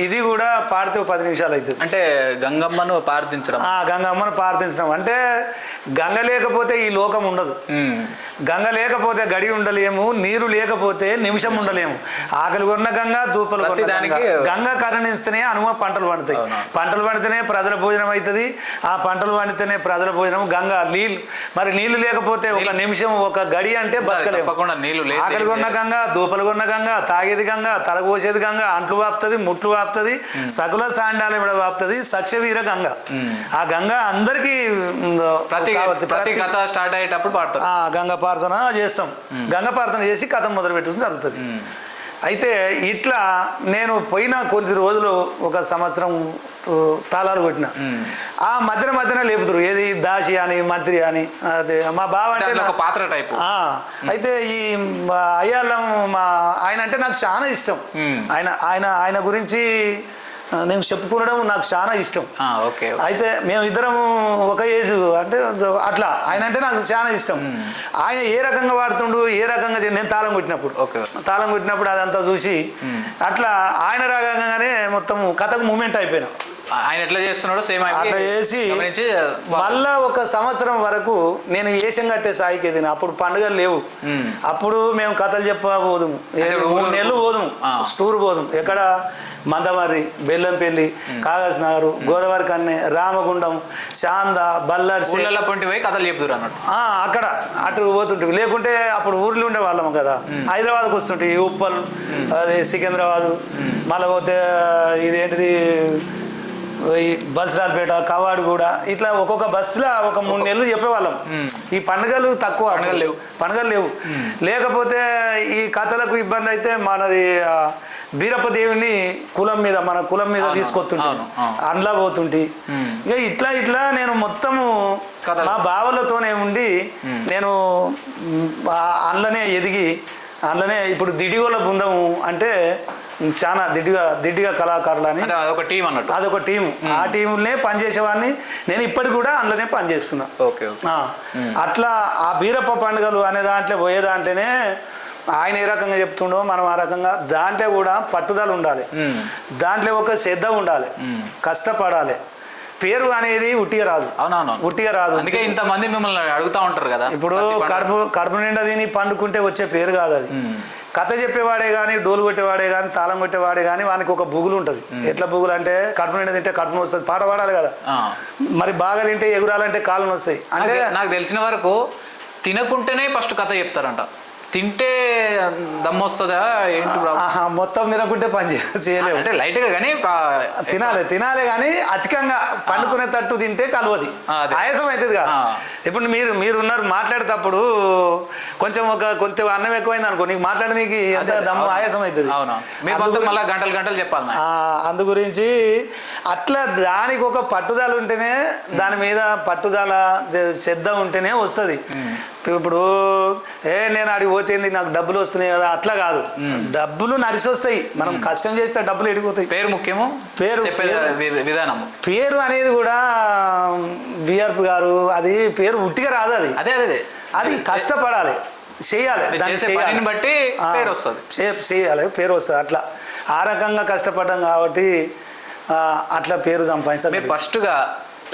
ఇది కూడా పాడితే 10 నిమిషాలు అవుతుంది. అంటే గంగమ్మను ప్రార్థించడం. గంగమ్మను ప్రార్థించడం అంటే గంగ లేకపోతే ఈ లోకం ఉండదు. గంగ లేకపోతే గడి ఉండలేము, నీరు లేకపోతే నిమిషం ఉండలేము. ఆకలి కొన్న గంగ దూపలు గంగ కరుణిస్తేనే పంటలు పండుతాయి. పంటలు పండితేనే ప్రజల భోజనం అవుతుంది. ఆ పంటలు పండితేనే ప్రజల భోజనం. గంగ నీళ్ళు, మరి నీళ్లు లేకపోతే ఒక నిమిషం ఒక గడి అంటే బతకలేము. ఆకలి కొన్న గంగ దూపలు కొన్న గంగ తాగేది గంగ తల పోసేది గంగ అంట్లు వాపుతుంది ముట్లు వాపుతుంది సకుల సాండాలు కూడా వాపుతుంది సక్షవీర గంగ. ఆ గంగ అందరికీ ప్రతి కథ స్టార్ట్ అయ్యేటప్పుడు పాడతారు. గంగ ప్రార్థన చేస్తాం. గంగ ప్రార్థన చేసి కథ మొదలు పెట్టడం జరుగుతుంది. అయితే ఇట్లా నేను పోయిన కొద్ది రోజులు ఒక సంవత్సరం తాళాలు కొట్టిన. ఆ మధ్యన లేపుతారు, ఏది దాసి అని మంత్రి అని. అదే మా బావ అంటే పాత్ర టైప్. అయితే ఈ అయ్యాళ్ళం ఆయన అంటే నాకు చాలా ఇష్టం. ఆయన గురించి నేను చెప్పుకోవడం నాకు చాలా ఇష్టం. అయితే మేము ఇద్దరం ఒక ఏజ్ అంటే అట్లా ఆయన అంటే నాకు చాలా ఇష్టం. ఆయన ఏ రకంగా వాడుతుండు ఏ రకంగా నేను తాళం కొట్టినప్పుడు అదంతా చూసి అట్లా ఆయన రాగానే మొత్తం కథకు మూమెంట్ అయిపోయినా. ఆయన ఎట్లా చేస్తున్నాడో సేమ్ అట్లా చేసి మళ్ళా ఒక సంవత్సరం వరకు నేను ఏషం కట్టే స్థాయికి ఎదిగిన. అప్పుడు పండుగలు లేవు. అప్పుడు మేము కథలు చెప్పబోదుము, 3 నెలలు పోదుము, టూర్ పోదుము. ఎక్కడ మందమర్రి, బెల్లంపల్లి, కాగజ్ నగర్, గోదావరి కన్నె, రామగుండం, శాంద, బల్లార్సి కథలు చెప్తారు అన్నట్టు. అక్కడ అటు పోతుంటే. లేకుంటే అప్పుడు ఊర్లో ఉండే వాళ్ళము కదా, హైదరాబాద్కి వస్తుంటే ఉప్పల్, అది సికింద్రాబాద్, మళ్ళీ పోతే ఇదేంటిది బల్సరాల్పేట, కవాడుగూడ, ఇట్లా ఒక్కొక్క బస్సులో ఒక 3 నెలలు చెప్పేవాళ్ళం. ఈ పండుగలు తక్కువ, పండుగలు లేవు. లేకపోతే ఈ కథలకు ఇబ్బంది అయితే మనది బీరప్ప దేవుని మన కులం మీద తీసుకొస్తుంటే అండ్లా పోతుంటే. ఇక ఇట్లా నేను మొత్తము మా బావలతోనే ఉండి నేను అందులోనే ఎదిగి అందులోనే ఇప్పుడు దిడిగోళ్ళ బృందము అంటే చాలా దిడ్డిగా కళాకారులు అని అదొక టీం. ఆ టీంలోనే పనిచేసేవాడిని నేను. ఇప్పటికి కూడా అందులోనే పనిచేస్తున్నా. అట్లా ఆ బీరప్ప పండుగలు అనే దాంట్లో పోయే దాంట్లోనే ఆయన ఏ రకంగా చెప్తుండో మనం ఆ రకంగా దాంట్లో కూడా పట్టుదల ఉండాలి, దాంట్లో ఒక శ్రద్ధ ఉండాలి, కష్టపడాలి. పేరు అనేది ఉట్టిగా రాదు. ఉట్టిగా రాదు. అందుకే ఇంతమంది మిమ్మల్ని అడుగుతా ఉంటారు కదా. ఇప్పుడు కడుపు నిండా తిని పండుకుంటే వచ్చే పేరు కాదు అది. కథ చెప్పేవాడే కానీ, డోలు కొట్టేవాడే కానీ, తాళం కొట్టేవాడే కానీ వానికి ఒక బుగులు ఉంటుంది. ఎట్లా బుగులు అంటే కడుపు నిండా తింటే కడుపు వస్తుంది, పాట పాడాలి కదా. మరి బాగా తింటే ఎగురాలంటే కాళ్ళు వస్తాయి. అంటే నాకు తెలిసిన వరకు తినకుంటేనే ఫస్ట్ కథ చెప్తారంట. తింటే దమ్ము వస్తుందా ఏంటి ప్రాబ్లం? ఆహా, మొత్తం తినకుంటే పని చేయలేవు. అంటే లైట్ గా కానీ తినాలి కానీ అధికంగా పండుకునే తట్టు తింటే కలవది, ఆయాసం అవుతుంది కదా. ఇప్పుడు మీరున్నారు మాట్లాడేటప్పుడు కొంచెం అన్నం ఎక్కువైంది అనుకో, నీకు మాట్లాడడానికి ఎంత దమ్ము ఆయాసం అవుతుంది. మళ్ళీ గంటలు చెప్పాలి. అందు గురించి అట్లా దానికి ఒక పట్టుదల ఉంటేనే, దాని మీద పట్టుదల శ్రద్ధ ఉంటేనే వస్తుంది. ఇప్పుడు నేను అడిగి పోతేంది నాకు డబ్బులు వస్తున్నాయి కదా, అట్లా కాదు. డబ్బులు నడిచి వస్తాయి, మనం కష్టం చేస్తే డబ్బులు ఎడిపోతాయి. పేరు ముఖ్యము, విధానం. పేరు అనేది కూడా బిఆర్పి గారు, అది పేరు ఉట్టిగా రాదు. అది కష్టపడాలి, చేయాలి, బట్టి పేరు వస్తుంది, చేయాలి, పేరు వస్తుంది. అట్లా ఆ రకంగా కష్టపడ్డాం కాబట్టి అట్లా పేరు సంపాదించాలి. మీరు ఫస్ట్గా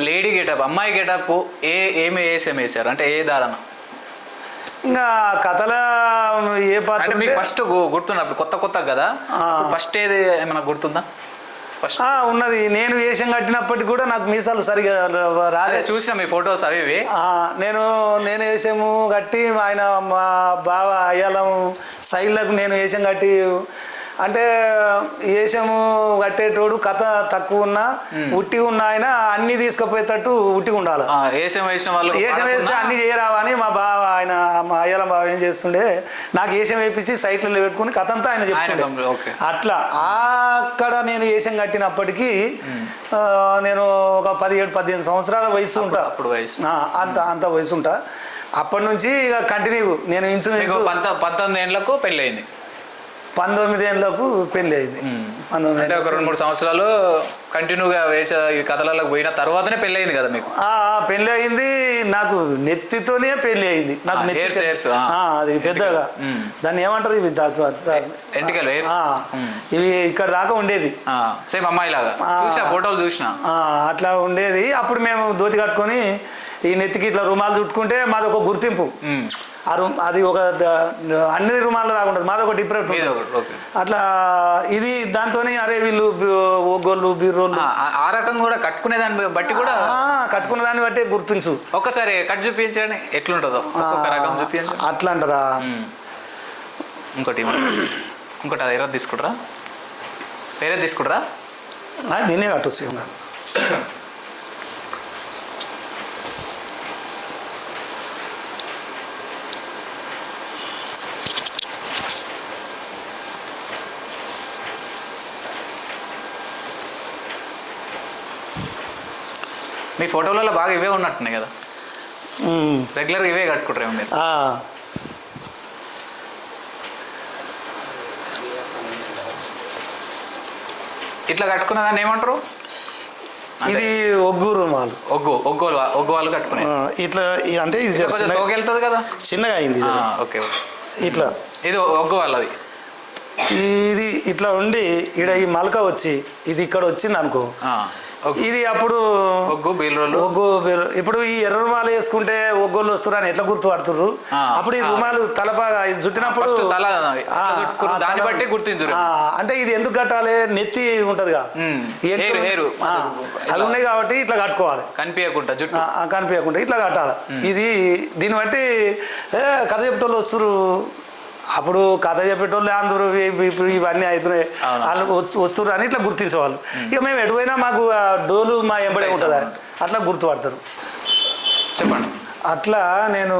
లేడీ గెటప్, అమ్మాయి గెటప్ ఏమి వేసారు అంటే ఏ దారణ? ఇంకా కథల ఏ పాత్ర మీకు ఫస్ట్ గుర్తున్నప్పుడు కొత్త కదా, ఫస్ట్ ఏది ఏమైనా గుర్తుందా? ఫస్ట్ ఉన్నది, నేను వేషం కట్టినప్పటికి కూడా నాకు మీసాలు సరిగా రాలే. చూసిన మీ ఫొటోస్ అవి నేను వేషము కట్టి ఆయన మా బావ అయ్యాలం సైడ్లకు నేను వేషం కట్టి, అంటే వేషము కట్టేటోడు కథ తక్కువ ఉన్నా ఉట్టి ఉన్న ఆయన అన్ని తీసుకుపోయేటట్టు ఉట్టిగా ఉండాలి. వేషం వేస్తే అన్ని చేయరావా అని మా బావ, ఆయన మా అయ్యాలం బావ ఏం చేస్తుండే, నాకు వేషం వేయించి సైట్లలో పెట్టుకుని కథ అంతా ఆయన చెప్తుండే. అట్లా అక్కడ నేను వేషం కట్టినప్పటికీ నేను ఒక 17-18 సంవత్సరాల వయసు ఉంటా. అప్పుడు వయసు అంత వయసు ఉంటా. అప్పటి నుంచి ఇక కంటిన్యూ నేను ఇన్సూరెన్స్ 19 ఏళ్ళకు పెళ్ళి అయింది. 19 ఏళ్ళకు పెళ్లి అయింది. అంటే ఒక 2-3 సంవత్సరాలు కంటిన్యూగా ఈ కథలకు పోయిన తర్వాతనే పెళ్లి అయింది కదా మీకు? పెళ్లి అయింది నాకు, నెత్తితోనే పెళ్లి అయింది నాకు. అది పెద్దగా దాన్ని ఏమంటారు, ఇవి ఎంటికలు, ఇవి ఇక్కడ దాకా ఉండేది. సేమ్ అమ్మాయి లాగా ఫోటోలు చూసిన అట్లా ఉండేది. అప్పుడు మేము ధోతి కట్టుకొని ఈ నెత్తికి ఇట్లా రుమాలు చుట్టుకుంటే మాది ఒక గుర్తింపు. అది ఒక అన్ని రుమాల్లో దాకా ఉంటుంది, మాది ఒక డిఫరెంట్. అట్లా ఇది దాంతోనే అరే వీళ్ళు ఒగ్గోళ్ళు బీర్రోళ్ళు ఆ రకంగా కూడా కట్టుకునే దాన్ని బట్టి కూడా, కట్టుకునే దాన్ని బట్టి గుర్తించు. ఒకసారి కట్ చూపించండి ఎట్లుంటుందో, చూపించండి. అట్లా అంటారా? ఇంకోటి అది వేరే తీసుకుంటారా? దీన్నే కట్టొచ్చు. మీ ఫోటోలలో బాగా ఇవే ఉన్నట్టున్నాయి కదా, రెగ్యులర్గా ఇవే కట్టుకుంటారేమో మీరు? ఇట్లా కట్టుకున్న దాన్ని ఏమంటారు? ఇది ఒగ్గు రుమాలు. ఒగ్గు వాళ్ళు కట్టుకునే ఇట్లా, అంటే ఇది వెళ్తుంది కదా, చిన్నగా అయింది. ఓకే, ఇట్లా ఇది ఒగ్గు వాళ్ళది. ఇది ఇట్లా ఉండి ఇక్కడ ఈ మలక వచ్చి ఇది ఇక్కడ వచ్చింది అనుకో, ఇది అప్పుడు ఒగ్గు బీర్రోలు. ఇప్పుడు ఈ ఎర్ర రుమాలు వేసుకుంటే ఒగ్గోళ్ళు వస్తారు అని ఎట్లా గుర్తుపడుతుర్రు? అప్పుడు ఈ రుమాలు తలపాగా చుట్టినప్పుడు దాన్ని బట్టి గుర్తించు. అంటే ఇది ఎందుకు కట్టాలి, నెత్తి ఉంటదిగా, అవి ఉన్నాయి కాబట్టి ఇట్లా కట్టుకోవాలి, కనిపించకుండా ఇట్లా కట్టాలి. ఇది దీన్ని బట్టి కథ చెప్పేటోళ్ళు వస్తారు. అప్పుడు కథ చెప్పేటోళ్ళు అందరూ ఇప్పుడు ఇవన్నీ అవుతున్నాయి, వాళ్ళు వస్తున్నారు అని ఇట్లా గుర్తించేవాళ్ళు. ఇక మేము ఎటువైనా మాకు డోలు మా ఎంబడే ఉంటుందా, అట్లా గుర్తుపడతారు. చెప్పండి. అట్లా నేను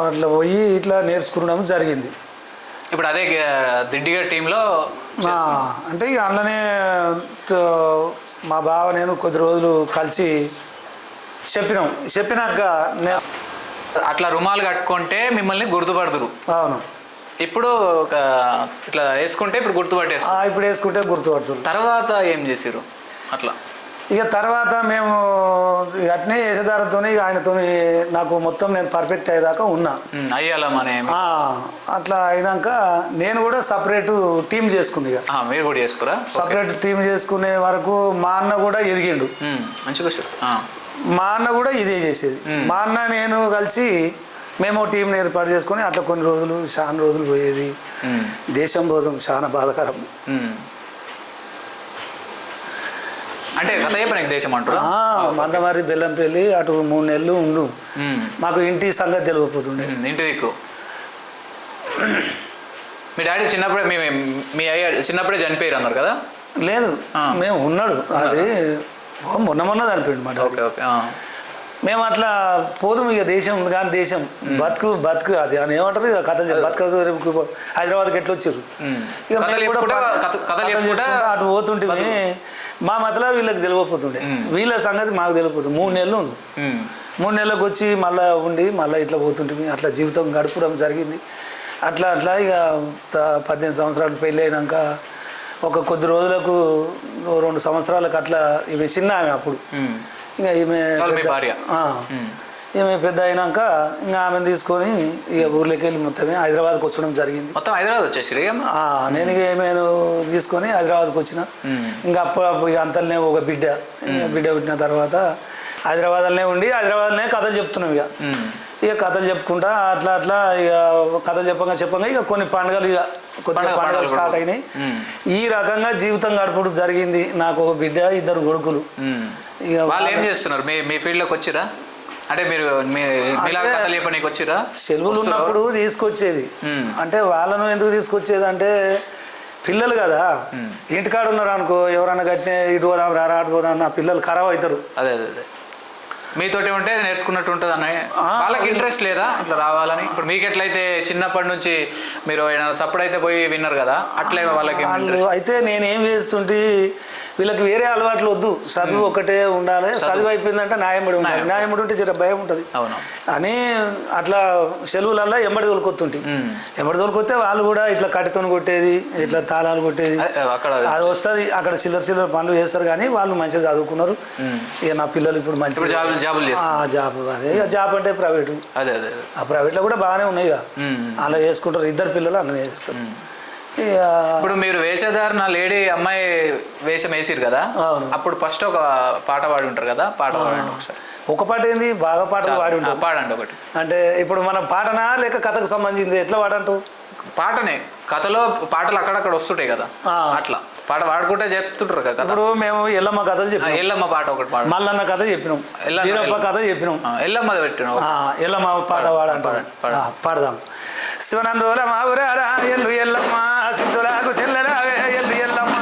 అట్లా పోయి ఇట్లా నేర్చుకోవడం జరిగింది. ఇప్పుడు అదే దిడ్డిగా టీంలో అంటే ఇక అందులోనే మా బావ నేను కొద్ది రోజులు కలిసి చెప్పినాక అట్లా రుమాలు కట్టుకుంటే మిమ్మల్ని గుర్తుపడదురు. అవును. ఇప్పుడు ఇట్లా వేసుకుంటే ఇప్పుడు గుర్తుపట్టేస్తారు. ఇప్పుడు వేసుకుంటే గుర్తుపడుతున్నారు. తర్వాత ఏం చేసారు? అట్లా ఇక తర్వాత మేము అట్నే వేసేదారితో ఇక ఆయనతో నాకు మొత్తం నేను పర్ఫెక్ట్ అయ్యేదాకా ఉన్నా. అయ్యాలమనే అట్లా అయినాక నేను కూడా సపరేట్ టీం చేసుకుంది. ఇక మీరు కూడా చేసుకురా? సపరేట్ టీం చేసుకునే వరకు మా అన్న కూడా ఎదిగిండు మంచిగా. మా అన్న కూడా ఇదే చేసేది. మా అన్న నేను కలిసి మేము టీంని ఏర్పాటు చేసుకొని అట్లా కొన్ని రోజులు చాలా రోజులు పోయేది. దేశం పోదాం చాలా బాధాకరం. అంటే కథ చెప్పడానికి దేశం అంటారు. మందమారి బెల్లంపల్లి అటు 3 నెలలు ఉండు. మాకు ఇంటి సంగతి తెలియకపోతుండే. ఇంటి దిక్కు మీ డాడీ చిన్నప్పుడే మీ అయ్య చిన్నప్పుడే చనిపోయారు అన్నారు కదా. లేదు, మేము ఉన్నాడు. అది మొన్న చనిపోయింది మా డాడీ. మేము అట్లా పోదు. ఇక దేశం కానీ దేశం బతుకు అది అని ఏమంటారు. ఇక కథ బతుకు హైదరాబాద్కి ఎట్లా వచ్చారు. ఇక అటు పోతుంటే మా మతలా వీళ్ళకి తెలియకపోతుండే. వీళ్ళ సంగతి మాకు తెలియపోతుంది. 3 నెలలు ఉంది. 3 నెలలకు వచ్చి మళ్ళీ ఉండి మళ్ళీ ఇట్లా పోతుంటే అట్లా జీవితం గడపడం జరిగింది. అట్లా ఇక 18 సంవత్సరాలు పెళ్ళి అయినాక ఒక కొద్ది రోజులకు 2 సంవత్సరాలకు అట్లా ఈమె చిన్న ఆమె అప్పుడు. ఇంకా ఈమె పెద్ద అయినాక ఇంకా ఆమెను తీసుకొని ఇక ఊర్లోకి వెళ్ళి మొత్తమే హైదరాబాద్కి వచ్చడం జరిగింది. మొత్తం హైదరాబాద్ వచ్చేసి నేను ఇక ఏమైనా తీసుకొని హైదరాబాద్కి వచ్చిన. ఇంకా అప్పుడు ఇక అంతలోనే ఒక బిడ్డ పుట్టిన తర్వాత హైదరాబాద్లోనే ఉండి హైదరాబాద్లోనే కథలు చెప్తున్నాం. ఇక కథలు చెప్పుకుంటా అట్లా ఇక కథలు చెప్పంగా ఇక కొన్ని పండుగలు స్టార్ట్ అయినాయి. ఈ రకంగా జీవితం గడుపుడు జరిగింది. నాకు ఒక బిడ్డ, 2 కొడుకులు. ఇక వాళ్ళు ఏం చేస్తున్నారు? మీ ఫీల్డ్లోకి వచ్చిరా? అంటే మీరు కథలు చెప్పనీకి వచ్చిరా? సెలవులు ఉన్నప్పుడు తీసుకొచ్చేది. అంటే వాళ్ళను ఎందుకు తీసుకొచ్చేది అంటే పిల్లలు కదా, ఇంటికాడ ఉన్నారు అనుకో, ఎవరైనా కట్టిన ఇటు పోదాం రారా అటు పోదాం, నా పిల్లలు ఖరాబ్ అవుతారు. అదే మీతోటి ఉంటే నేర్చుకున్నట్టు ఉంటుంది అన్న. వాళ్ళకి ఇంట్రెస్ట్ లేదా ఇట్లా రావాలని? ఇప్పుడు మీకు ఎట్లయితే చిన్నప్పటి నుంచి మీరు సపోర్ట్ అయితే పోయి విన్నారు కదా, అట్లే వాళ్ళకి అయితే నేనేం చేస్తుంటే వీళ్ళకి వేరే అలవాట్లు వద్దు, చదువు ఒకటే ఉండాలి. చదువు అయిపోయిందంటే న్యాయమడి ఉండాలి. న్యాయమడి ఉంటే జర భయం ఉంటుంది అని అట్లా సెలవులల్లో ఎంబడి తోలుకొత్తుంటే తోలుకొస్తే వాళ్ళు కూడా ఇట్లా కట్టితో కొట్టేది, ఇట్లా తాళాలు కొట్టేది అది వస్తుంది. అక్కడ చిల్లర పనులు చేస్తారు. కానీ వాళ్ళు మంచిగా చదువుకున్నారు. ఇక నా పిల్లలు ఇప్పుడు మంచి జాబ్. అదే జాబ్ అంటే ప్రైవేటు. ఆ ప్రైవేట్లో కూడా బాగానే ఉన్నాయి. ఇక అలా చేసుకుంటారు. 2 పిల్లలు అన్న చేస్తారు. ఇప్పుడు మీరు వేషధారణ లేడీ అమ్మాయి వేషం వేసిరు కదా, అప్పుడు ఫస్ట్ ఒక పాట పాడి ఉంటారు కదా, పాట పాడండి ఒకసారి. ఒక పాట ఏంది, బాగా పాటలు పాడి ఉంటారు. పాడండి ఒకటి. అంటే ఇప్పుడు మనం పాటనా లేక కథకు సంబంధించింది ఎట్లా పాడంటావు? పాటనే, కథలో పాటలు అక్కడక్కడ వస్తుంటాయి కదా, అట్లా పాట పాడుకుంటే చెప్తుంటారు కదా. ఇప్పుడు మేము ఎల్లమ్మ కథలు చెప్పినాం. ఎల్లమ్మ పాట ఒకటి పాడు. మల్లన్న కథ చెప్పినాం, వీరప్ప కథ చెప్పినాం, ఎల్లమ్మ పెట్టినాం. ఎల్లమ్మ పాట పాడంటాం, పాడదాం. శివనందోల మా ఊరాల ఎల్లు ఎల్లమ్మ, సిద్ధులకు చెల్లెలావే ఎల్లు ఎల్లమ్మ,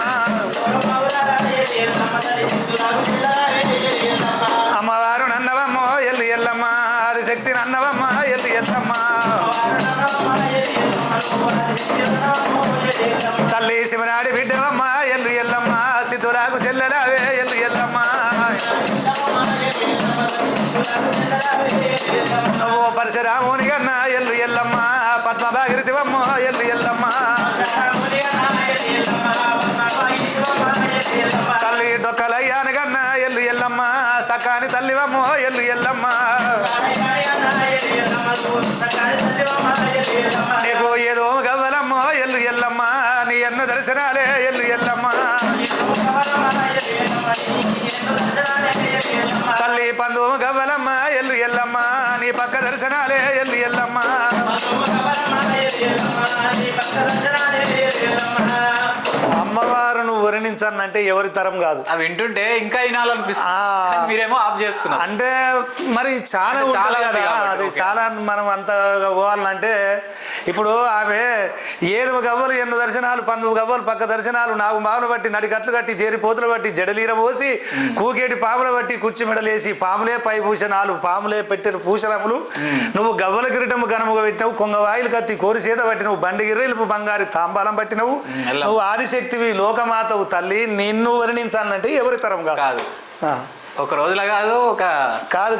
అమ్మవారు నన్నవమ్మో ఎల్లు ఎల్లమ్మ, ఆదిశక్తి నన్నవమ్మ ఎల్లు ఎల్లమ్మ, తల్లి శివనాడి బిడ్డవమ్మ ఎల్లు ఎల్లమ్మ, సిద్ధులకు చెల్లెలావే ఎల్లు ఎల్లమ్మ, ఓ పరశురాముని గన్న ఎల్లు ఎల్లమ్మ, పద్మభాగరితివమ్మ ఎల్లు ఎల్లమ్మ, తల్లి డొక్కలయ్యాను గన్న ఎల్లు ఎల్లమ్మ, సకాని తల్లివమ్మ ఎల్లు ఎల్లమ్మ, నీకు ఏదో గవ్వలమ్మ ఎల్లు ఎల్లమ్మ, నీ ఎన్నో దర్శనాలే ఎల్లు ఎల్లమ్మ, తల్లి పందు గవ్వలమ్మ ఎల్లు ఎల్లమ్మ, నీ పక్క దర్శనాలే ఎల్లు ఎల్లమ్మ, అమ్మవారును వర్ణించానంటే ఎవరి తరం కాదు. అవి వింటుంటే ఇంకా వినాలనిపిస్తుంది, మీరేమో ఆఫ్ చేస్తున్నారు. అంటే మరి చాలా ఉండాలి కదా, అది చాలా మనం అంత పోవాలంటే. ఇప్పుడు ఆమె 7 గవ్వలు 8 దర్శనాలు, 12 గవ్వలు పక్క దర్శనాలు, 4 మావులు బట్టి నడికట్లు కట్టి జేరి పోతులు బట్టి జడలీర పోసి కూకేటి పాముల బట్టి కుర్చి మెడలేసి పాములే పై భూషణాలు పాములే పెట్టిన భూషణములు, నువ్వు గవ్వల కిరీటము ఘనముగా పెట్టినవు, కొంగవాయిలు కత్తి కోరి చేత పట్టినవు, బండి గిర్రెలుపు బంగారు తాంబాలం పట్టినవు, నువ్వు ఆదిశక్తివి లోకమాతవు తల్లి, నిన్ను వర్ణించానంటే ఎవరి తరం కాదు. ఒక రోజులా కాదు,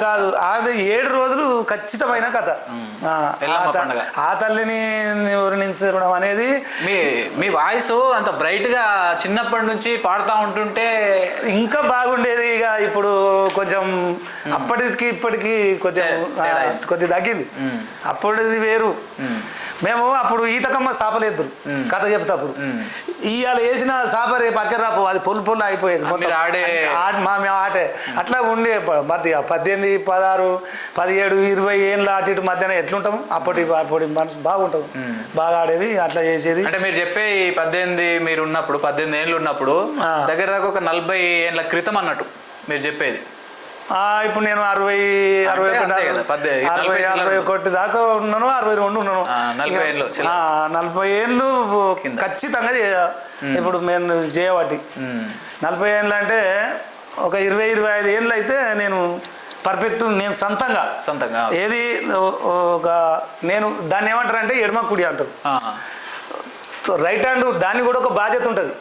కాదు అది 7 రోజులు ఖచ్చితమైన కథ. ఆ తల్లిని వర్ణించడం అనేది. మీ వాయిస్ అంత బ్రైట్ గా చిన్నప్పటి నుంచి పాడుతూ ఉంటుంటే ఇంకా బాగుండేది. ఇక ఇప్పుడు కొంచెం అప్పటికి ఇప్పటికి కొంచెం కొద్ది తగ్గింది. అప్పుడుది వేరు. మేము అప్పుడు ఈతకమ్మ సాపలేద్దరు కథ చెప్తా. అప్పుడు ఇవాళ వేసిన సాప రేపు అక్కర రాపు, అది పొల్లు అయిపోయేది మొత్తం. మేము ఆటే అట్లా ఉండే మధ్య 18, 16, 17, 20 ఏళ్ళ అటు ఇటు మధ్యాహ్నం ఎట్లుంటాము అప్పటి మనసు బాగుంటాం బాగా ఆడేది అట్లా చేసేది. అంటే మీరు చెప్పే ఈ 18 మీరు ఉన్నప్పుడు 18 ఏళ్ళు ఉన్నప్పుడు దగ్గర దాకా ఒక 40 ఏళ్ళ క్రితం అన్నట్టు మీరు చెప్పేది. ఇప్పుడు నేను 61 దాకా ఉన్నాను, 62 ఉన్నాను. 40 ఏళ్ళు ఖచ్చితంగా ఇప్పుడు నేను చేయబట్టి 40 ఏళ్ళు అంటే ఒక 20-25 ఏళ్ళు అయితే నేను పర్ఫెక్ట్. నేను సొంతంగా ఏది ఒక నేను దాన్ని ఏమంటారు అంటే ఎడమ కుడి అంటారు. రైట్ హ్యాండ్ దాన్ని కూడా ఒక బాధ్యత ఉంటుంది.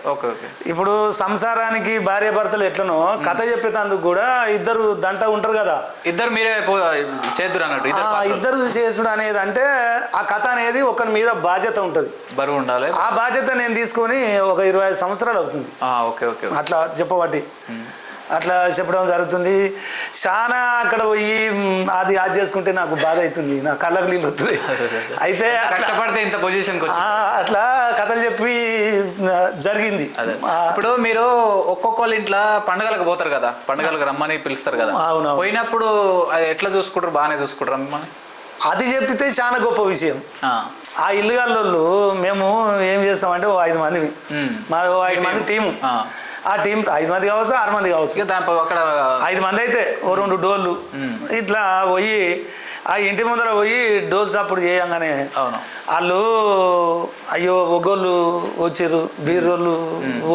ఇప్పుడు సంసారానికి భార్య భర్తలు ఎట్లనో కథ చెప్పేటందుకు కూడా ఇద్దరు దంట ఉంటారు కదా, ఇద్దరు మీరే చేతురు అన్నట్టు ఇద్దరు చేసుడు అనేది అంటే ఆ కథ అనేది ఒకరి మీద బాధ్యత ఉంటుంది, బరువు ఉండాలి. ఆ బాధ్యత నేను తీసుకొని ఒక 25 సంవత్సరాలు అవుతుంది అట్లా చెప్పబట్టి అట్లా చెప్పడం జరుగుతుంది. చాలా అక్కడ పోయి అది చేసుకుంటే నాకు బాధ అవుతుంది, నా కళ్ళకు నీళ్ళు వస్తున్నాయి. అయితే కష్టపడితే ఇంత పొజిషన్ అట్లా కథలు చెప్పి జరిగింది. ఇప్పుడు మీరు ఒక్కొక్కళ్ళ ఇంట్లో పండుగలకు పోతారు కదా, పండుగలకు రమ్మని పిలుస్తారు కదా, పోయినప్పుడు ఎట్లా చూసుకుంటారు? బాగానే చూసుకుంటారు రమ్మని. అది చెప్పితే చాలా గొప్ప విషయం. ఆ ఇల్లుగాళ్ళు మేము ఏం చేస్తామంటే 5 మంది, మా 5 మంది టీము. ఆ టీం 5 మంది కావచ్చు, 6 మంది కావచ్చు. అక్కడ 5 మంది అయితే 2 డోళ్ళు ఇట్లా పోయి ఆ ఇంటి ముందర పోయి డోల్ చప్పుడు చేయంగానే వాళ్ళు అయ్యో ఒగ్గోళ్ళు వచ్చిర్రు, బీరోళ్ళు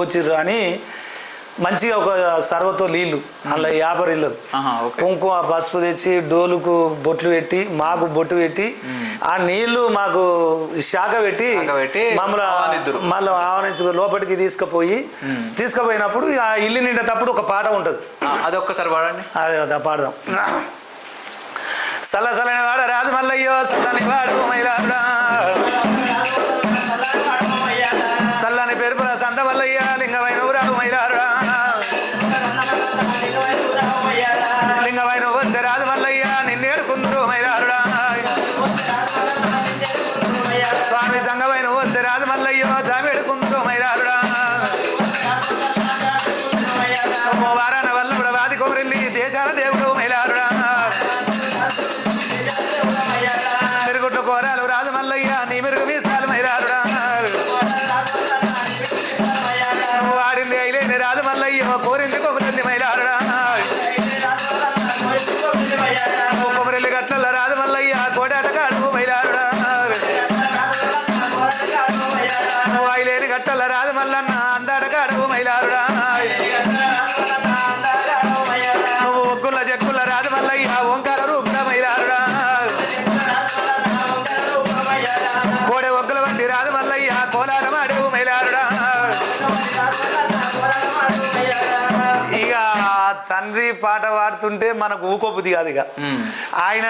వచ్చిర్రు అని మంచిగా ఒక సర్వతో నీళ్ళు అలా 50 ఇళ్ళు కుంకుమ పసుపు తెచ్చి డోలుకు బొట్లు పెట్టి మాకు బొట్టు పెట్టి ఆ నీళ్లు మాకు శాఖ పెట్టి మళ్ళీ ఆవరించు లోపలికి తీసుకుపోయినప్పుడు ఆ ఇల్లు నిండేటప్పుడు ఒక పాట ఉంటుంది. అది ఒక్కసారి పాడండి. అదే పాడదాం. సల్లసలని వాడ రాదు మల్లయ్యో సల్లని వాడు మైలాడురా, సల్లని పేరుపుల సంత మల్లయ్య లింగమైన ఊరాడు మైలాడురా, లింగమైన వస్తే రాదు మల్లయ్య నిన్నేడుకుందరు మైలాడురా, స్వామి జంగమైన వస్తే రాదు మల్లయ్యో జామేడుకుందరు మైలాడురా, వారాన వల్ల కూడా వాది కొమరెల్లి దేశాల దేవుడు మైలాడురా, తిరుగుట్టు కోరాలు రాదు మల్లయ్య నీ మెరుగు మీసాలు మైలాడురా, వాడింది అయిలేని రాదు మల్లయ్య కోరింది కొమరెల్లి మైలాడురా, కొమరెల్లి గట్ల రాదు మల్లయ్య కోడాటక అడుగు మైలాడురా, అయిలేని గట్టల రాదు మల్లన్న అందాడక అడుగు మైలాడురా, నువ్వు ఒగ్గుల జక్కుల రాదు మల్లయ్య ఓంకార రూపుల మైలాడురా, కోడె ఒగ్గుల వంటి రాదు మల్లయ్య కోలాటం అడుగు మైలాడురా. ఇక తండ్రి పాట పాడుతుంటే మనకు ఊకోబుద్ధి కాదు. ఇక ఆయన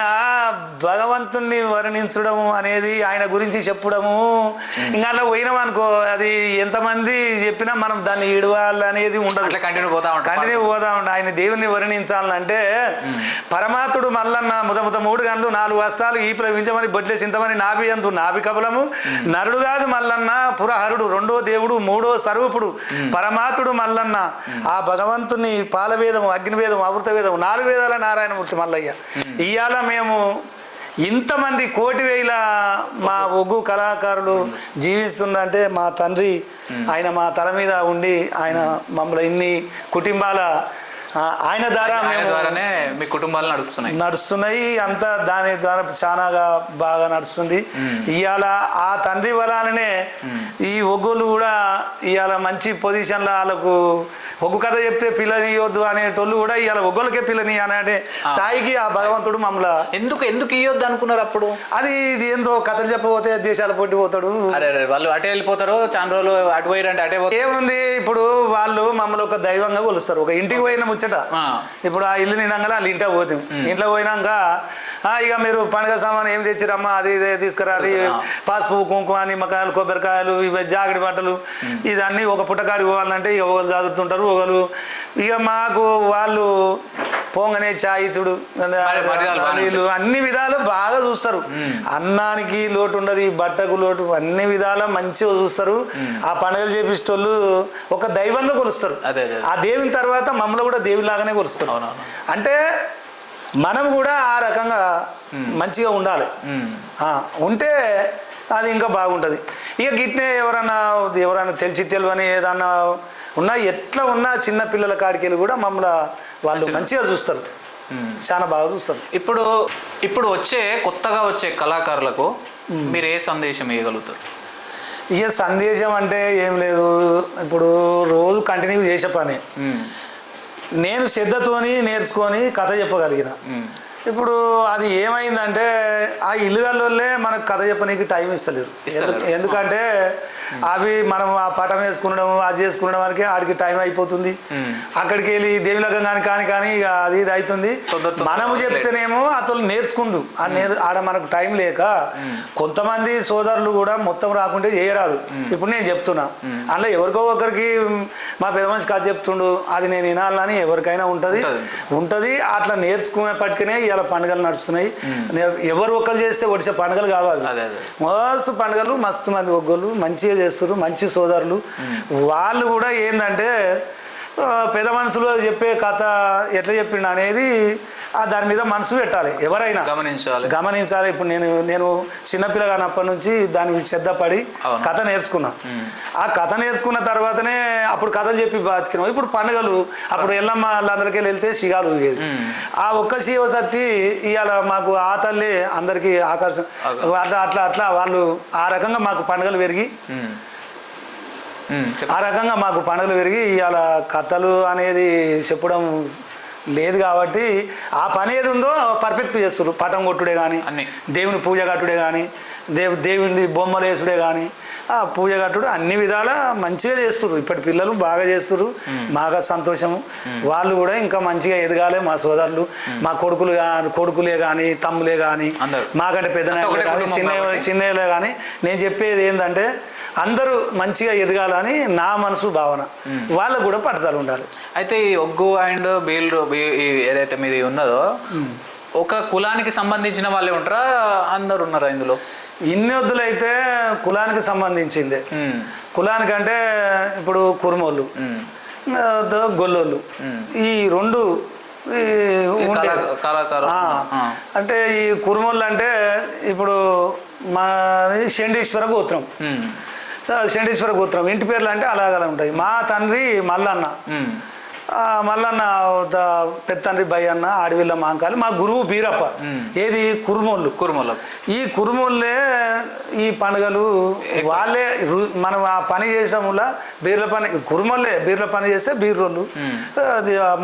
భగవంతుణ్ణి వర్ణించడము అనేది ఆయన గురించి చెప్పడము ఇంకా అలా పోయినాం అనుకో అది ఎంతమంది చెప్పినా మనం దాన్ని ఇడవాలనేది ఉండదు, కంటిన్యూ పోతా ఉంటాం. ఆయన దేవుణ్ణి వర్ణించాలంటే పరమాత్ముడు మల్లన్న ముదముద 3 గంటలు 4 వస్త్రాలు ఈ ప్రవించమని బొట్లే చింతమని నాభి అంతు నాభి కబలము నరుడు కాదు మల్లన్న పురహరుడు 2వ దేవుడు 3వ స్వరూపుడు పరమాత్ముడు మల్లన్న. ఆ భగవంతుని పాలవేదము అగ్నివేదం అమృత వేదం 4 వేదాల నారాయణమూర్తి మల్లయ్య. ఇవాళ మేము ఇంతమంది 1,000,000 మా ఒగ్గు కళాకారులు జీవిస్తుందంటే మా తండ్రి ఆయన మా తల మీద ఉండి ఆయన మమ్మల్ని ఇన్ని కుటుంబాల ఆయన ద్వారానే మీ కుటుంబాలు నడుస్తున్నాయి. అంతా దాని ద్వారా చాలా బాగా నడుస్తుంది. ఇవాళ ఆ తండ్రి వలననే ఈ ఒగ్గులు కూడా ఇవాళ మంచి పొజిషన్లో వాళ్ళకు ఒగ్గు కథ చెప్తే పిల్లనియొద్దు అనేటోళ్ళు కూడా ఇవాళ ఒగ్గులకే పిల్లని అనే స్థాయికి ఆ భగవంతుడు మమ్మల్ని ఎందుకు ఇవ్వద్దు అనుకున్నారు అప్పుడు? అది ఇది ఏందో కథలు చెప్పబోతే దేశాలు పొట్టి పోతాడు, వాళ్ళు అటే వెళ్ళిపోతారు, చాలా రోజులు అటు పోయారంటే అటే పోతారు. ఏముంది ఇప్పుడు వాళ్ళు మమ్మల్ని ఒక దైవంగా కొలుస్తారు. ఒక ఇంటికి పోయిన ముచ్చట ఇప్పుడు ఆ ఇల్లు నిండగా వాళ్ళ ఇంట్లో పోతాం. ఇంట్లో పోయినాక ఇక మీరు పండుగ సామాన్ ఏం తెచ్చిరమ్మా అది ఇదే తీసుకురాలి, పసుపు కుంకుమ నిమ్మకాయలు కొబ్బరికాయలు ఇవి జాగిడి బట్టలు ఇదన్నీ ఒక పుట్టకాడికి పోవాలంటే ఇక ఒకరు చదువుతుంటారు ఒకరు. ఇక మాకు వాళ్ళు పోంగనే చాయ్ చూడు నీళ్ళు అన్ని విధాలు బాగా చూస్తారు. అన్నానికి లోటు ఉండదు, బట్టకు లోటు, అన్ని విధాల మంచిగా చూస్తారు. ఆ పండుగలు చేపించేటోళ్ళు ఒక దైవంగా కొలుస్తారు. ఆ దేవుని తర్వాత మమ్మల్ని కూడా దేవులాగానే కొలుస్తారు. అంటే మనం కూడా ఆ రకంగా మంచిగా ఉండాలి. ఉంటే అది ఇంకా బాగుంటుంది. ఇక గిట్నే ఎవరైనా తెలియని ఏదన్నా ఉన్నా ఎట్లా ఉన్నా చిన్న పిల్లల కాడికి వెళ్ళి కూడా మమ్మల్ని వాళ్ళు మంచిగా చూస్తారు, చాలా బాగా చూస్తారు. ఇప్పుడు కొత్తగా వచ్చే కళాకారులకు మీరు ఏ సందేశం ఇవ్వగలుగుతారు? ఇక సందేశం అంటే ఏం లేదు, ఇప్పుడు రోజు కంటిన్యూ చేసే పని. నేను శ్రద్ధతోని నేర్చుకొని కథ చెప్పగలిగిన. ఇప్పుడు అది ఏమైందంటే ఆ ఇల్లుగాళ్ళే మనకు కథ చెప్పనీకి టైం ఇస్తలేరు. ఎందుకంటే అవి మనం ఆ పటం వేసుకునడం అది చేసుకునడం వరకే ఆడికి టైం అయిపోతుంది. అక్కడికి వెళ్ళి దేవిలగం కానీ ఇక అది ఇది అవుతుంది. మనము చెప్తేనేమో అతను నేర్చుకుందు ఆడ మనకు టైం లేక కొంతమంది సోదరులు కూడా మొత్తం రాకుంటే చేయరాదు. ఇప్పుడు నేను చెప్తున్నా అందులో ఎవరికో ఒకరికి మా పెద్ద మనిషి కథ చెప్తుండు, అది నేను వినాలని ఎవరికైనా ఉంటుంది. అట్లా నేర్చుకునేప్పటికనే ఇలా పండుగలు నడుస్తున్నాయి. ఎవరు ఒక్కరు చేస్తే ఒడిసే పండుగలు కావాలి. మస్తు పండుగలు, మస్తు మంది ఒక్కళ్ళు మంచిగా చేస్తారు, మంచి సోదరులు. వాళ్ళు కూడా ఏంటంటే పెద్ద మనుషులు చెప్పే కథ ఎట్లా చెప్పిండు అనేది దాని మీద మనసు పెట్టాలి, ఎవరైనా గమనించాలి. ఇప్పుడు నేను చిన్నపిల్లగానప్పటి నుంచి దాని శ్రద్ధపడి కథ నేర్చుకున్నా. ఆ కథ నేర్చుకున్న తర్వాతనే అప్పుడు కథలు చెప్పి బతికినాం. ఇప్పుడు పండుగలు అప్పుడు ఎల్లమ్మ వాళ్ళందరికీ వెళ్తే శిగాలు ఊగేది. ఆ ఒక్క శివశక్తి ఇవాళ మాకు ఆ తల్లి అందరికీ ఆకర్షణ. అట్లా వాళ్ళు ఆ రకంగా మాకు పండుగలు పెరిగి ఇవాళ కథలు అనేది చెప్పడం లేదు. కాబట్టి ఆ పని ఏది ఉందో పర్ఫెక్ట్ చేస్తారు. పటం కొట్టుడే కానీ, దేవుని పూజ కట్టుడే కానీ, దేవుని బొమ్మలు వేసుడే కానీ, ఆ పూజ కట్టుడు అన్ని విధాల మంచిగా చేస్తారు. ఇప్పటి పిల్లలు బాగా చేస్తారు, బాగా సంతోషము. వాళ్ళు కూడా ఇంకా మంచిగా ఎదగాలి. మా సోదరులు, మా కొడుకులే కానీ, తమ్ములే కానీ, మాకంటే పెద్ద కానీ, చిన్నలే కానీ, నేను చెప్పేది ఏంటంటే అందరూ మంచిగా ఎదగాలని నా మనసు భావన. వాళ్ళకు కూడా పట్టుదల ఉండాలి. అయితే ఈ ఒగ్గు అండ్ బీలు ఏదైతే మీది ఉన్నదో ఒక కులానికి సంబంధించిన వాళ్ళే ఉంటారా, అందరు ఉన్నారా ఇందులో? ఇన్ని వద్దులు అయితే కులానికి సంబంధించిందే. కులానికి అంటే ఇప్పుడు కురుమోళ్ళు, గొల్లోళ్ళు, ఈ రెండు అంటే ఈ కురుమోళ్ళు అంటే ఇప్పుడు మా షండీశ్వర గోత్రం. షండీశ్వర గోత్రం ఇంటి పేర్లు అంటే అలాగలా ఉంటాయి. మా తండ్రి మల్లన్న, పెద్ద తండ్రి బయ్యన్న, ఆడవిల్ల మాంకాలి. మా గురువు బీరప్ప. ఏది కురుమోళ్ళు. ఈ కురుమోళ్ళే ఈ పండుగలు వాళ్ళే మనం ఆ పని చేసడం వల్ల బీర్ల పని కురుమోళ్ళే, బీర్ల పని చేస్తే బీర్రోళ్ళు,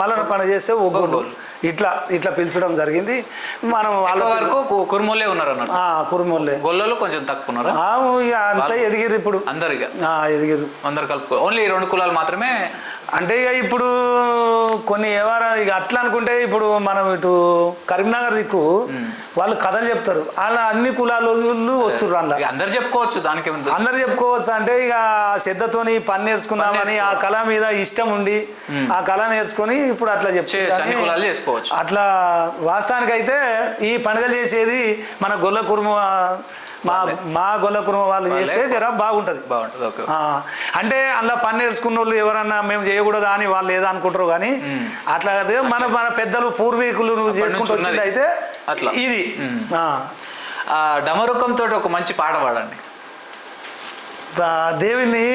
మల్లన్న పని చేస్తే ఒగ్గోళ్ళు, ఇట్లా పిలిచడం జరిగింది. మనం వాళ్ళ వరకు కురుమోళ్ళే ఉన్నారు అన్నమాట. కురుమోళ్ళే. గొల్లలు కొంచెం తక్కువ ఉన్నారు. అంతా ఎదిగిరు ఇప్పుడు, ఎదిగిరు అందరు కలుపు. ఓన్లీ 2 కులాలు మాత్రమే. అంటే ఇక ఇప్పుడు కొన్ని ఎవరు ఇక అట్లా అనుకుంటే ఇప్పుడు మనం ఇటు కరీంనగర్ దిక్కు వాళ్ళు కథలు చెప్తారు. అలా అన్ని కులాలు వస్తున్నారు. అందులో అందరు చెప్పుకోవచ్చు, దానికి అందరు చెప్పుకోవచ్చు. అంటే ఇక శ్రద్ధతోని పని నేర్చుకున్నామని ఆ కళ మీద ఇష్టం ఉండి ఆ కళ నేర్చుకొని ఇప్పుడు అట్లా చెప్పుకోవచ్చు. అట్లా వాస్తవానికి అయితే ఈ పండుగలు చేసేది మన గొల్ల కుర్మ, మా గొల్ల కుర్మ వాళ్ళు చేస్తే జర బాగుంటది. అంటే అందులో పని నేర్చుకున్న వాళ్ళు ఎవరన్నా మేము చేయకూడదా అని వాళ్ళు ఏదో అనుకుంటారు. కానీ అట్లా మన పెద్దలు పూర్వీకులు చేసుకుంటూ వచ్చింది అయితే ఇది. డమరుకంతో ఒక మంచి పాట పాడండి. దేవుని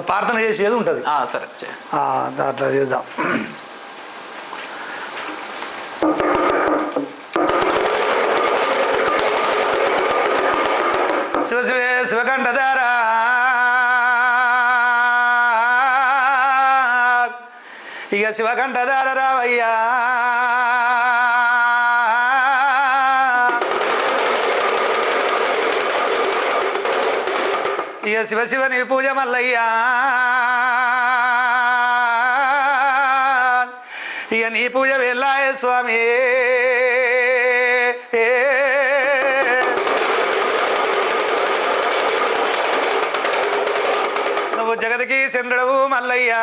ప్రార్థన చేసేది ఉంటుంది. సరే, అట్లా చేద్దాం. శివకంఠధారా ఇక శివకంఠధార రావయ్యా, ఇక శివశివని పూజ మల్లయ్యా, ఇక నీ పూజ వెళ్ళాయే స్వామి. జగతికి చంద్రుడు మల్లయ్యా,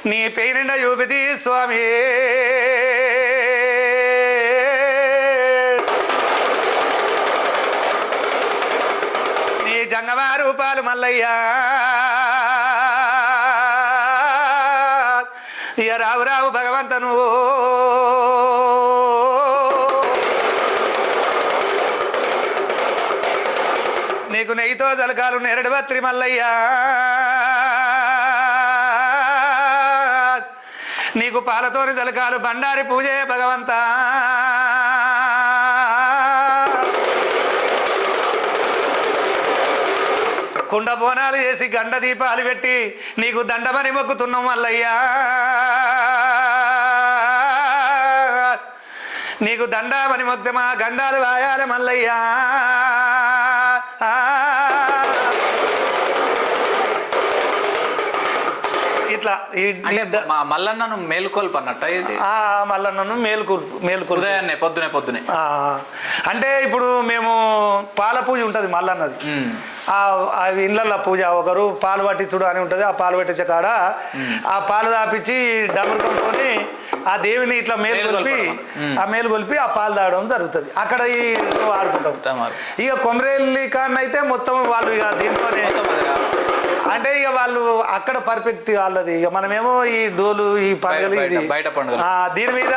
నీ పేరిండ చూపితి స్వామి నీ జంగమా రూపాలు మల్లయ్యా ఇక రావు రావు భగవంత నువ్వు నీకు నెయ్యితో జలకాలు నెరడు బత్రి మల్లయ్యా నీకు పాలతోని జలకాలు బండారి పూజే భగవంత కుండ బోనాలు చేసి గండ దీపాలు పెట్టి నీకు దండమని మొక్కుతున్నాం మల్లయ్యా నీకు దండమని మొక్కితే మా గండాలు వాయాలి మల్లయ్యా ఇట్లా అంటే మల్లన్నను మేలుకొల్పు అన్నట్ట ఇది మల్లన్నను మేలుకొల్పు పొద్దునే అంటే ఇప్పుడు మేము పాల పూజ ఉంటుంది మల్లన్నది ఇళ్ళల్లో పూజ ఒకరు పాలు పట్టించుడు అని ఉంటుంది ఆ పాలు పట్టించే కాడ ఆ పాలు దాపించి డబురుకొని ఆ దేవిని ఇట్లా మేలు కొలిపి ఆ పాలు తాగడం జరుగుతుంది అక్కడ ఈ ఆడుకుంటాం ఇక కొమరేలి కాడనైతే మొత్తం వాళ్ళు ఇక దీంతోనే అంటే ఇక వాళ్ళు అక్కడ పర్ఫెక్ట్ వాళ్ళది ఇక మనమేమో ఈ డోలు ఈ పండుగలు దీని మీద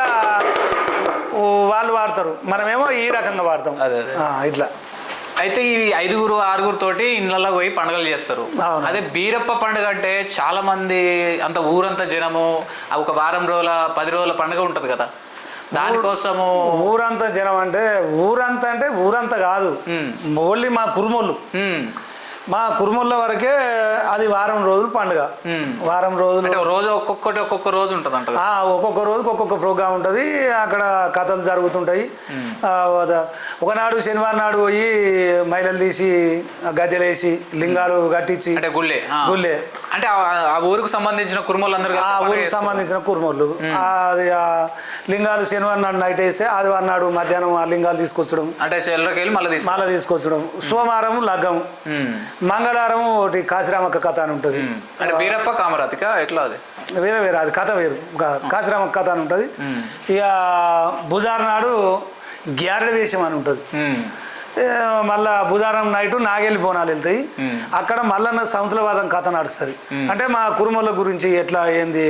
వాళ్ళు వాడతారు మనమేమో ఈ రకంగా వాడతాం ఇట్లా అయితే ఈ 5-6 తోటి ఇళ్ళలో పోయి పండుగలు చేస్తారు అదే బీరప్ప పండుగ అంటే చాలా మంది అంత ఊరంతా జనము ఒక వారం రోజుల 10 రోజుల పండుగ ఉంటది కదా దానికోసము ఊరంతా జనం అంటే ఊరంతా కాదు ఓన్లీ మా కురుమోళ్ళు మా కురుమూల వరకే అది వారం రోజులు పండుగ వారం రోజులు రోజు ఒక్కొక్క రోజు ఉంటుంది అంట ఒక్కొక్క రోజుకి ఒక్కొక్క ప్రోగ్రాం ఉంటుంది అక్కడ కథలు జరుగుతుంటాయి ఒకనాడు శనివారం నాడు పోయి మైలలు తీసి గద్దెలేసి లింగాలు కట్టించి అంటే గుళ్ళే అంటే ఆ ఊరికి సంబంధించిన కురుమోళ్ళందరూ ఆ ఊరికి సంబంధించిన కురుమోళ్ళు అది లింగాలు శనివారం నాడు నైట్ వేస్తే ఆదివారం నాడు మధ్యాహ్నం ఆ లింగాలు తీసుకొచ్చడం అంటే చెల్లకెళ్ళి మళ్ళీ తీసుకొచ్చడం సోమవారం లగ్గం మంగళవారం ఒకటి కాశీరామక్క కథ అని ఉంటుంది అంటే బీరప్ప కామరాతిక ఎట్లా అది వేరే అది కథ వేరు కాశీరామక్క కథ అని ఉంటుంది ఇక బుధవారం నాడు గ్యారెడ వేషం అని ఉంటుంది మళ్ళా బుధవారం నైటు నాగేళ్ళి బోనాలు వెళ్తాయి అక్కడ మల్లన్న సముద్రవాదం కథ నడుస్తుంది అంటే మా కురుమల గురించి ఎట్లా ఏంది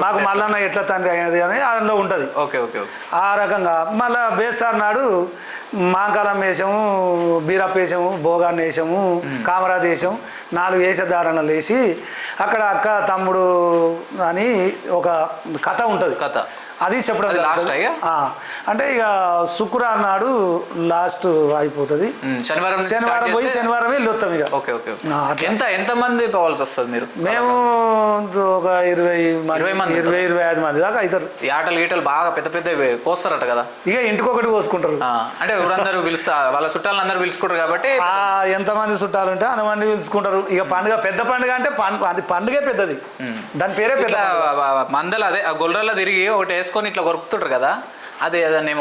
మాకు మల్లన్న ఎట్లా తండ్రి అయినది అని అందులో ఉంటుంది ఆ రకంగా మళ్ళా బేస్తార్ నాడు మాంకాలం వేషము బీరప్ప వేషము భోగాన్ని వేషము కామరాజ్ వేషం 4 వేషధారణలు వేసి అక్కడ అక్క తమ్ముడు అని ఒక కథ ఉంటుంది అది చెప్పడం అంటే ఇక శుక్రవారం నాడు లాస్ట్ అయిపోతుంది శనివారం పోయి శనివారం వెళ్ళి వస్తాం ఇక ఎంత మంది పోవాల్సి వస్తుంది మీరు మేము ఒక 20-25 మంది దాకా అవుతారు ఆటలు బాగా పెద్ద కోస్తారట కదా ఇక ఇంటికొకటి కోసుకుంటారు అంటే ఊరందరూ పిలుస్తా వాళ్ళ చుట్టాలు అందరూ పిలుచుకుంటారు కాబట్టి ఎంతమంది చుట్టాలు ఉంటే అంతమంది పిలుచుకుంటారు ఇక పండుగ పెద్ద పండుగ అంటే పండుగే పెద్దది దాని పేరే పెద్ద మందలు అదే గొల్లల్లో తిరిగి ఒకటి వేసుకొని ఇట్లా కొరుకుతుంటారు కదా అదే దాన్ని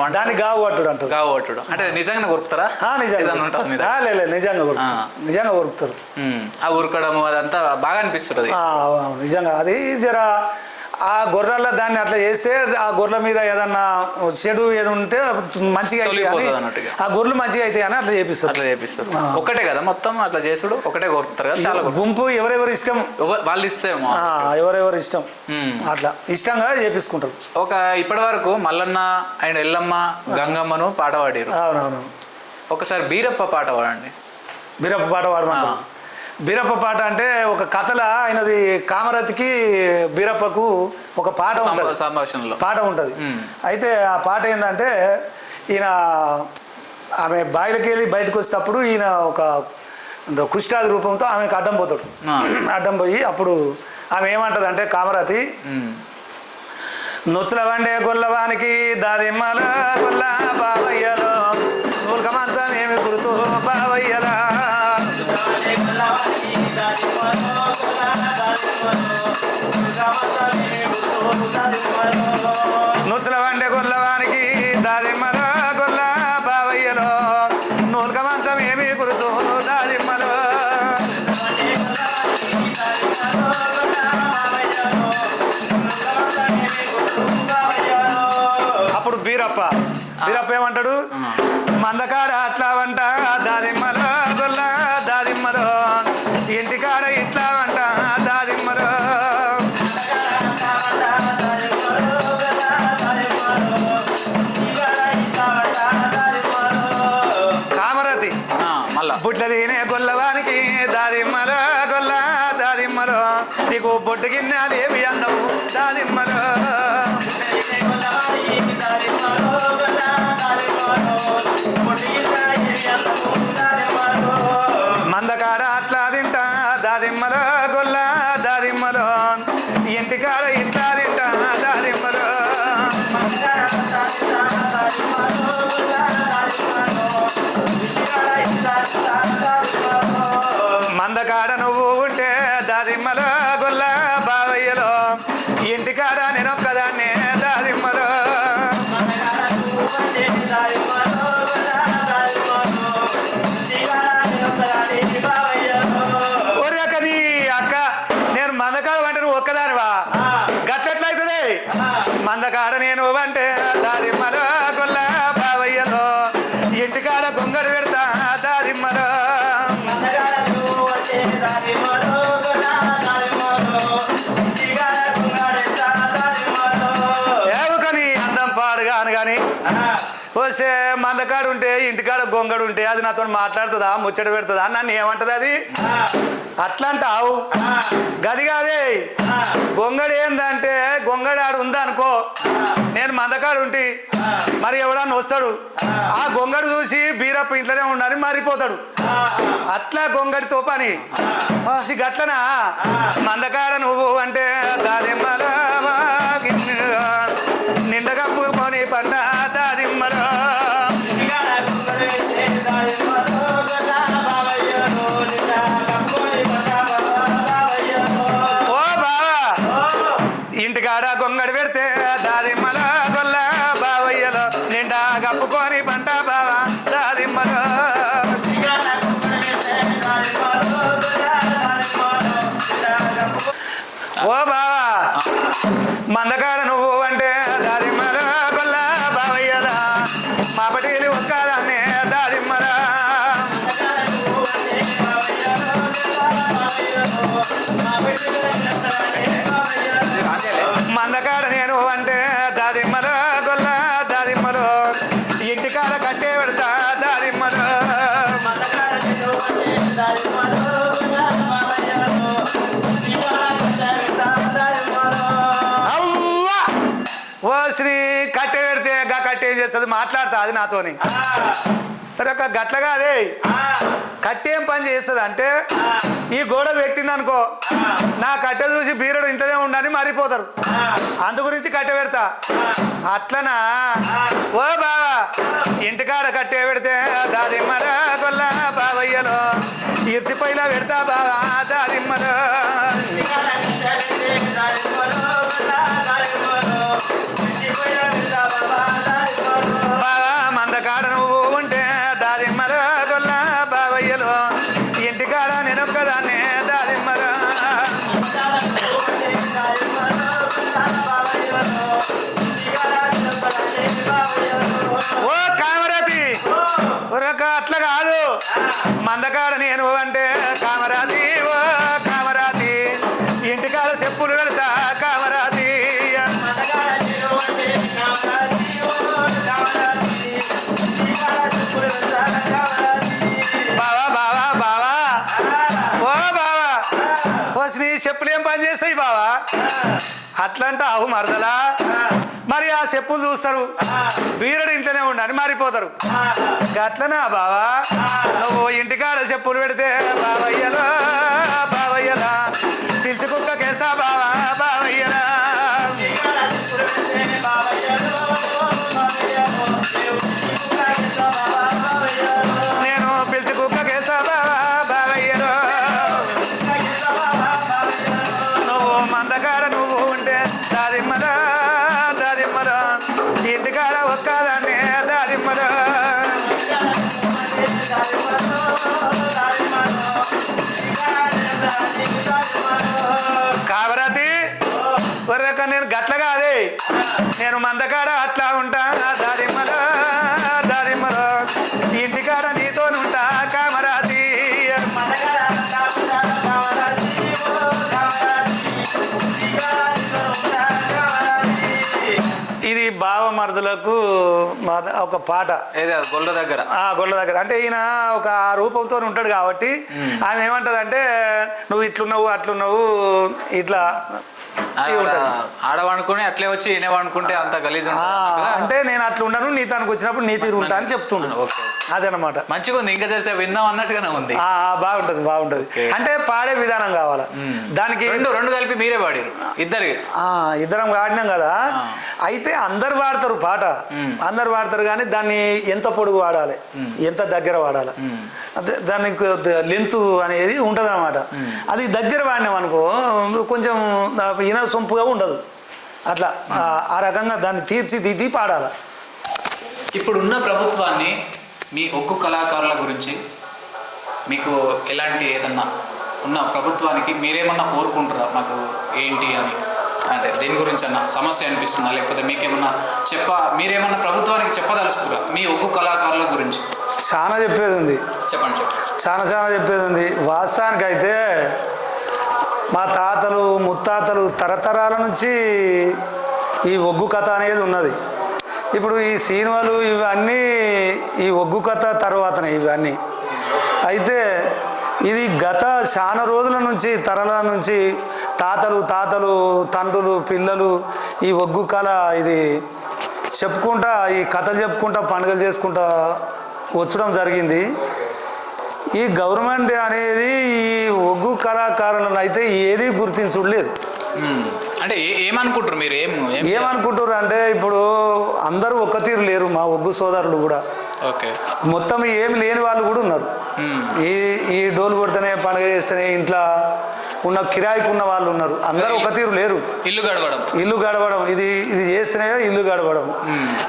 గావు పట్టుడు అంటారు గావు పట్టుడు అంటే నిజంగా కొరుకుతారా నిజంగా కొరుకుతారు ఆ ఉరకడము అదంతా బాగా అనిపిస్తుంది నిజంగా అది జర ఆ గొర్రెల దాన్ని అట్లా చేస్తే ఆ గొర్రెల మీద ఏదన్నా చెడు ఏది ఉంటే మంచిగా అయితే ఆ గొర్రెలు మంచిగా అయితే అని అట్లా చేపిస్తారు ఒకటే కదా మొత్తం అట్లా చేసుడు ఒకటే కొరుకుతారు కదా చాలా గుంపు ఎవరెవరు ఇష్టం వాళ్ళు ఇస్తేమో ఎవరెవరు ఇష్టం అట్లా ఇష్టంగా చేపించుకుంటారు ఇప్పటి వరకు మల్లన్న అండ్ ఎల్లమ్మ గంగమ్మను పాట పాడారు అవునవును ఒకసారి బీరప్ప పాట పాడండి బీరప్ప పాట పాడమంటారు బీరప్ప పాట అంటే ఒక కథల ఆయనది కామరతికి బీరప్పకు ఒక పాట ఉంటుంది సంభాషణలో పాట ఉంటుంది అయితే ఆ పాట ఏంటంటే ఈయన ఆమె బాయిలకి వెళ్ళి బయటకు వచ్చేటప్పుడు ఈయన ఒక కుష్ఠాది రూపంతో ఆమెకు అడ్డం పోతాడు అడ్డం పోయి అప్పుడు ఆమె ఏమంటది అంటే కామరతి నొచ్చుల వండే గొల్లవానికి దాదిమ్మల గొల్ల బావయ్యలో నూలుక మంచం ఏమి గుర్తు బావయ్యలా నూచుల వండే గొల్లవానికి దాదిమ్మల గొల్ల బావయ్యలో నూలుక మంచం ఏమి గుర్తు దాదిమ్మలో బీరప్ప ఏమంటాడు? మందకాడ అట్లా వంట దాదిమ్మలో గొల్ల దాదిమ్మలో, ఇంటికాడ ఇట్లా వంట దాదిమ్మలో. కామరతి మళ్ళా బుట్ల తినే గొల్లవానికి దాదిమ్మలో గొల్ల దాదిమ్మలో, నీకు బొట్టు గిన్నెలు ఏమి అందము దాదిమ్మలో. మందకాడ అట్లా తింటా దాదిమ్మలో గొల్ల దాదిమ్మలో, ఇంటికాడ ఇట్లా తింటా దాదిమ్మలో. మందకాడ నువ్వు ఉంటే దాదిమ్మలో గొల్ల బావయ్యలో, ఇంటికాడ నేనొక్కదాన్నే దాదిమ్మలో. ఒరేక నీ అక్క నేను మందకాడ అంటే నువ్వు ఒక్కదానివా? గట్లెట్లయితుంది? మందకాడ నేను అంటే దాదిమ్మలో గొల్ల బావయ్యలో, ఇంటికాడ గొంగడు పెడతా దాదిమ్మలో. ఏవుకని అందం పాడుగాను కానీ వస్తే మందకాడు ఉంటే ఇంటికాడ గొంగడు ఉంటే అది నాతో మాట్లాడుతుందా, ముచ్చట పెడుతుందా, నన్ను ఏమంటది అది? అట్లా అంటావు గది కాదే. గొంగడు ఏందంటే గొంగడాడు ఉందనుకో, నేను మందకాడు ఉంటే మరి ఎవడన్నా వస్తాడు, ఆ గొంగడు చూసి బీరప్ప ఇంట్లోనే ఉండని మారిపోతాడు. అట్లా గొంగడితో పని గట్లనా? మందకాడ నువ్వు అంటే దాదిమ్మలో నిండగప్పు పోని పంట దాదిమ్మలో. ఓ బావా ఇంటికాడ గొంగడి పెడితే దాదిమ్మలో గొల్ల బావయ్యలో, నిండా కప్పుకొని పంట బావా దాదిమ్మలో. ఓ బావా మందకాడ నువ్వు అంటే దాదిమ్మలో గొల్ల బావయ్యలా, మా పటీలు ఒక్కదాన్నే దాదిమ్మలా. మందకాడ నేను అంటే దాదిమ్మలో గొల్ల దాదిమ్మలో, ఇంటికాడ కట్టే పెడతా దాదిమ్మలో. ఓ శ్రీ కట్టె పెడితే గా కట్టె ఏం చేస్తుంది? మాట్లాడుతా అది నాతోని. ఒక గట్లగా అదే కట్టెం పని చేస్తుంది అంటే, ఈ గోడ పెట్టిందనుకో నా కట్టె చూసి బీరడు ఇంట్లోనే ఉండని మారిపోతారు, అందు గురించి కట్టె పెడతా. అట్లనా? ఓ బావా ఇంటికాడ కట్టె పెడితే దాదిమ్మలో గొల్ల బావయ్యలో, ఇర్చిపోయిలా పెడతా బావా దాదిమ్మలో. బావా మందకాడ నువ్వు ఉంటే దాదిమ్మలో గొల్ల బావయ్యలో, ఇంటికాడ నేనొక్కదాన్నే దాదిమ్మలో. ఓ కామరాతి ఒరక అట్లా కాదు, మందకాడ నేను అంటే కామరాతి. ఓ కామరాతి ఇంటికాడ చెప్పులు పెడతా కామరాతి. బావా బావా బావా ఓ బావా ఓ నీ చెప్పులు ఏం పని చేస్తాయి బావా? అట్లంట అవు మరదలా. మరి ఆ చెప్పులు చూస్తారు, బీరడు ఇంట్లోనే ఉండని మారిపోతారు. అట్లనా బావా? నువ్వు ఇంటికాడ చెప్పులు పెడితే బావయ్యలో బావయ్యలా, పిలిచి కుక్క కేసా బావా బావయ్యలా. నేను పిలిచి కుక్క కేసా బావా బావయ్యలో. నువ్వు మందకాడ నువ్వు ఉంటే దాదిమ్మలో దాదిమ్మలో, ఇంటికాడ ఒక్కదాన్నే దాదిమ్మలో. కామరాతి ఒరే లెక్క నేను గట్లగా అదే నేను మందకాడ అట్లా ఉంటా దారిమ్మలో దారిమ్మలో ఇంటికాడ నీతో ఉంటా కామరాజీ ఇది బావమరుదులకు ఒక పాట గొల్ల దగ్గర గొల్ల దగ్గర అంటే ఈయన ఒక రూపంతో ఉంటాడు కాబట్టి ఆమె ఏమంటదంటే నువ్వు ఇట్లున్నావు అట్లున్నావు ఇట్లా ఆడవనుకుని అట్లే వచ్చి ఈయనవనుకుంటే అంత గలీజ్ అంటే నేను అట్లా ఉండను నీ తనకు వచ్చినప్పుడు నీ తీరు ఉంటా అని చెప్తున్నాను అదనమాట మంచిగా ఉంది ఇంకా చేస్తే విందాం అన్నట్టుగానే ఉంది బాగుంటది బాగుంటది అంటే పాడే విధానం కావాలా దానికి రెండు కలిపి మీరే పాడారు ఇద్దరం పాడినాం కదా అయితే అందరు వాడతారు పాట అందరు వాడతారు కానీ దాన్ని ఎంత పొడుగు వాడాలి ఎంత దగ్గర వాడాలి దానికి లెంత్ అనేది ఉంటది అనమాట అది దగ్గర వాడినాం అనుకో కొంచెం ఈయన సొంపుగా ఉండదు అట్లా ఆ రకంగా దాన్ని తీర్చిదిద్ది పాడాలి ఇప్పుడున్న ప్రభుత్వాన్ని మీ ఒగ్గు కళాకారుల గురించి మీకు ఎలాంటి ఏదన్నా ఉన్న ప్రభుత్వానికి మీరేమన్నా కోరుకుంటారా మాకు ఏంటి అని అంటే దేని గురించి అన్న సమస్య అనిపిస్తుందా లేకపోతే మీకేమన్నా మీరేమన్నా ప్రభుత్వానికి చెప్పదలుచుకురా మీ ఒగ్గు కళాకారుల గురించి చాలా చెప్పేది ఉంది చెప్పండి చాలా చెప్పేది ఉంది వాస్తవానికైతే మా తాతలు ముత్తాతలు తరతరాల నుంచి ఈ ఒగ్గు కథ అనేది ఉన్నది ఇప్పుడు ఈ సినిమాలు ఇవన్నీ ఈ ఒగ్గు కథ తర్వాతనే ఇవన్నీ అయితే ఇది గత చాలా రోజుల నుంచి తరాల నుంచి తాతలు తండ్రులు పిల్లలు ఈ ఒగ్గు కళ ఇది చెప్పుకుంటా ఈ కథలు చెప్పుకుంటా పండుగలు చేసుకుంటా వచ్చడం జరిగింది ఈ గవర్నమెంట్ అనేది ఈ ఒగ్గు కళాకారులను అయితే ఏది గుర్తించలేదు అంటే ఏమనుకుంటారు మీరు ఏమనుకుంటారు అంటే ఇప్పుడు అందరూ ఒక్క తీరు లేరు మా ఒగ్గు సోదరులు కూడా మొత్తం ఏమి లేని వాళ్ళు కూడా ఉన్నారు ఈ డోలు కొడితేనే పండుగ చేస్తేనే ఇంట్లో ఉన్న కిరాయికి ఉన్న వాళ్ళు ఉన్నారు అందరూ ఒక తీరు లేరు ఇల్లు గడవడం ఇది చేస్తేనే ఇల్లు గడవడం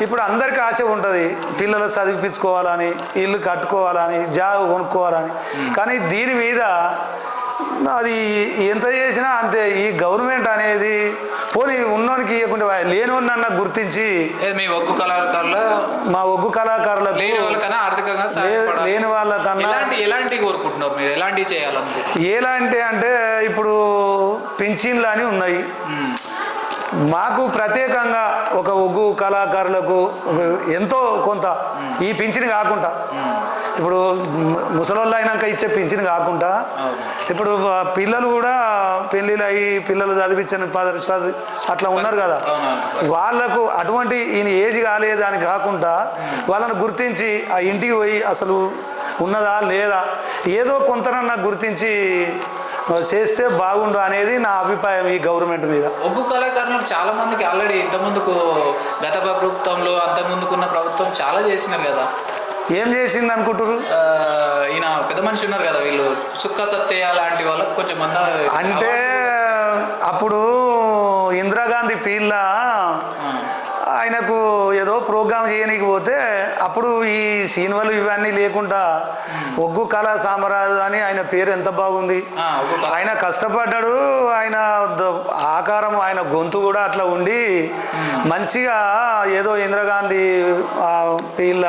ఇప్పుడు అందరికి ఆశ ఉంటుంది పిల్లలు చదివిపించుకోవాలని ఇల్లు కట్టుకోవాలని జాబ్ కొనుక్కోవాలని కానీ దీని మీద అది ఎంత చేసినా అంతే ఈ గవర్నమెంట్ అనేది పోనీ ఉన్నోనికి ఇవ్వకుండా లేనివన్న గుర్తించి మా ఒగ్గు కళాకారులకు లేని వాళ్ళకన్నా ఎలాంటి అంటే ఇప్పుడు పింఛన్లు అని ఉన్నాయి మాకు ప్రత్యేకంగా ఒక ఒగ్గు కళాకారులకు ఎంతో కొంత ఈ పింఛన్ కాకుండా ఇప్పుడు ముసలోళ్ళు అయినాక ఇచ్చే పింఛన్ కాకుండా ఇప్పుడు పిల్లలు కూడా పెళ్ళిళ్ళు అయ్యి పిల్లలు చదివించని అట్లా ఉన్నారు కదా వాళ్ళకు అటువంటి ఈయన ఏజ్ కాలేదని కాకుండా వాళ్ళని గుర్తించి ఆ ఇంటికి పోయి అసలు ఉన్నదా లేదా ఏదో కొంతనన్నా గుర్తించి చేస్తే బాగుండు అనేది నా అభిప్రాయం ఈ గవర్నమెంట్ మీద ఒగ్గు కళాకారులు చాలా మందికి ఆల్రెడీ ఇంతకుముందుకు గత ప్రభుత్వంలో అంతకుముందుకున్న ప్రభుత్వం చాలా చేసినారు కదా ఏం చేసింది అనుకుంటారు ఈయన పెద్ద మనిషి ఉన్నారు కదా వీళ్ళు సుక్క సత్య లాంటి వాళ్ళకి కొంచెం మంది అంటే అప్పుడు ఇందిరాగాంధీ పీళ్ళ ఆయనకు ఏదో ప్రోగ్రామ్ చేయనీకి పోతే అప్పుడు ఈ సినిమాలు ఇవన్నీ లేకుండా ఒగ్గు కళా సామ్రాజ్యం అని ఆయన పేరు ఎంత బాగుంది ఆయన కష్టపడ్డాడు ఆయన ఆకారం ఆయన గొంతు కూడా అట్లా ఉండి మంచిగా ఏదో ఇందిరాగాంధీ పిల్ల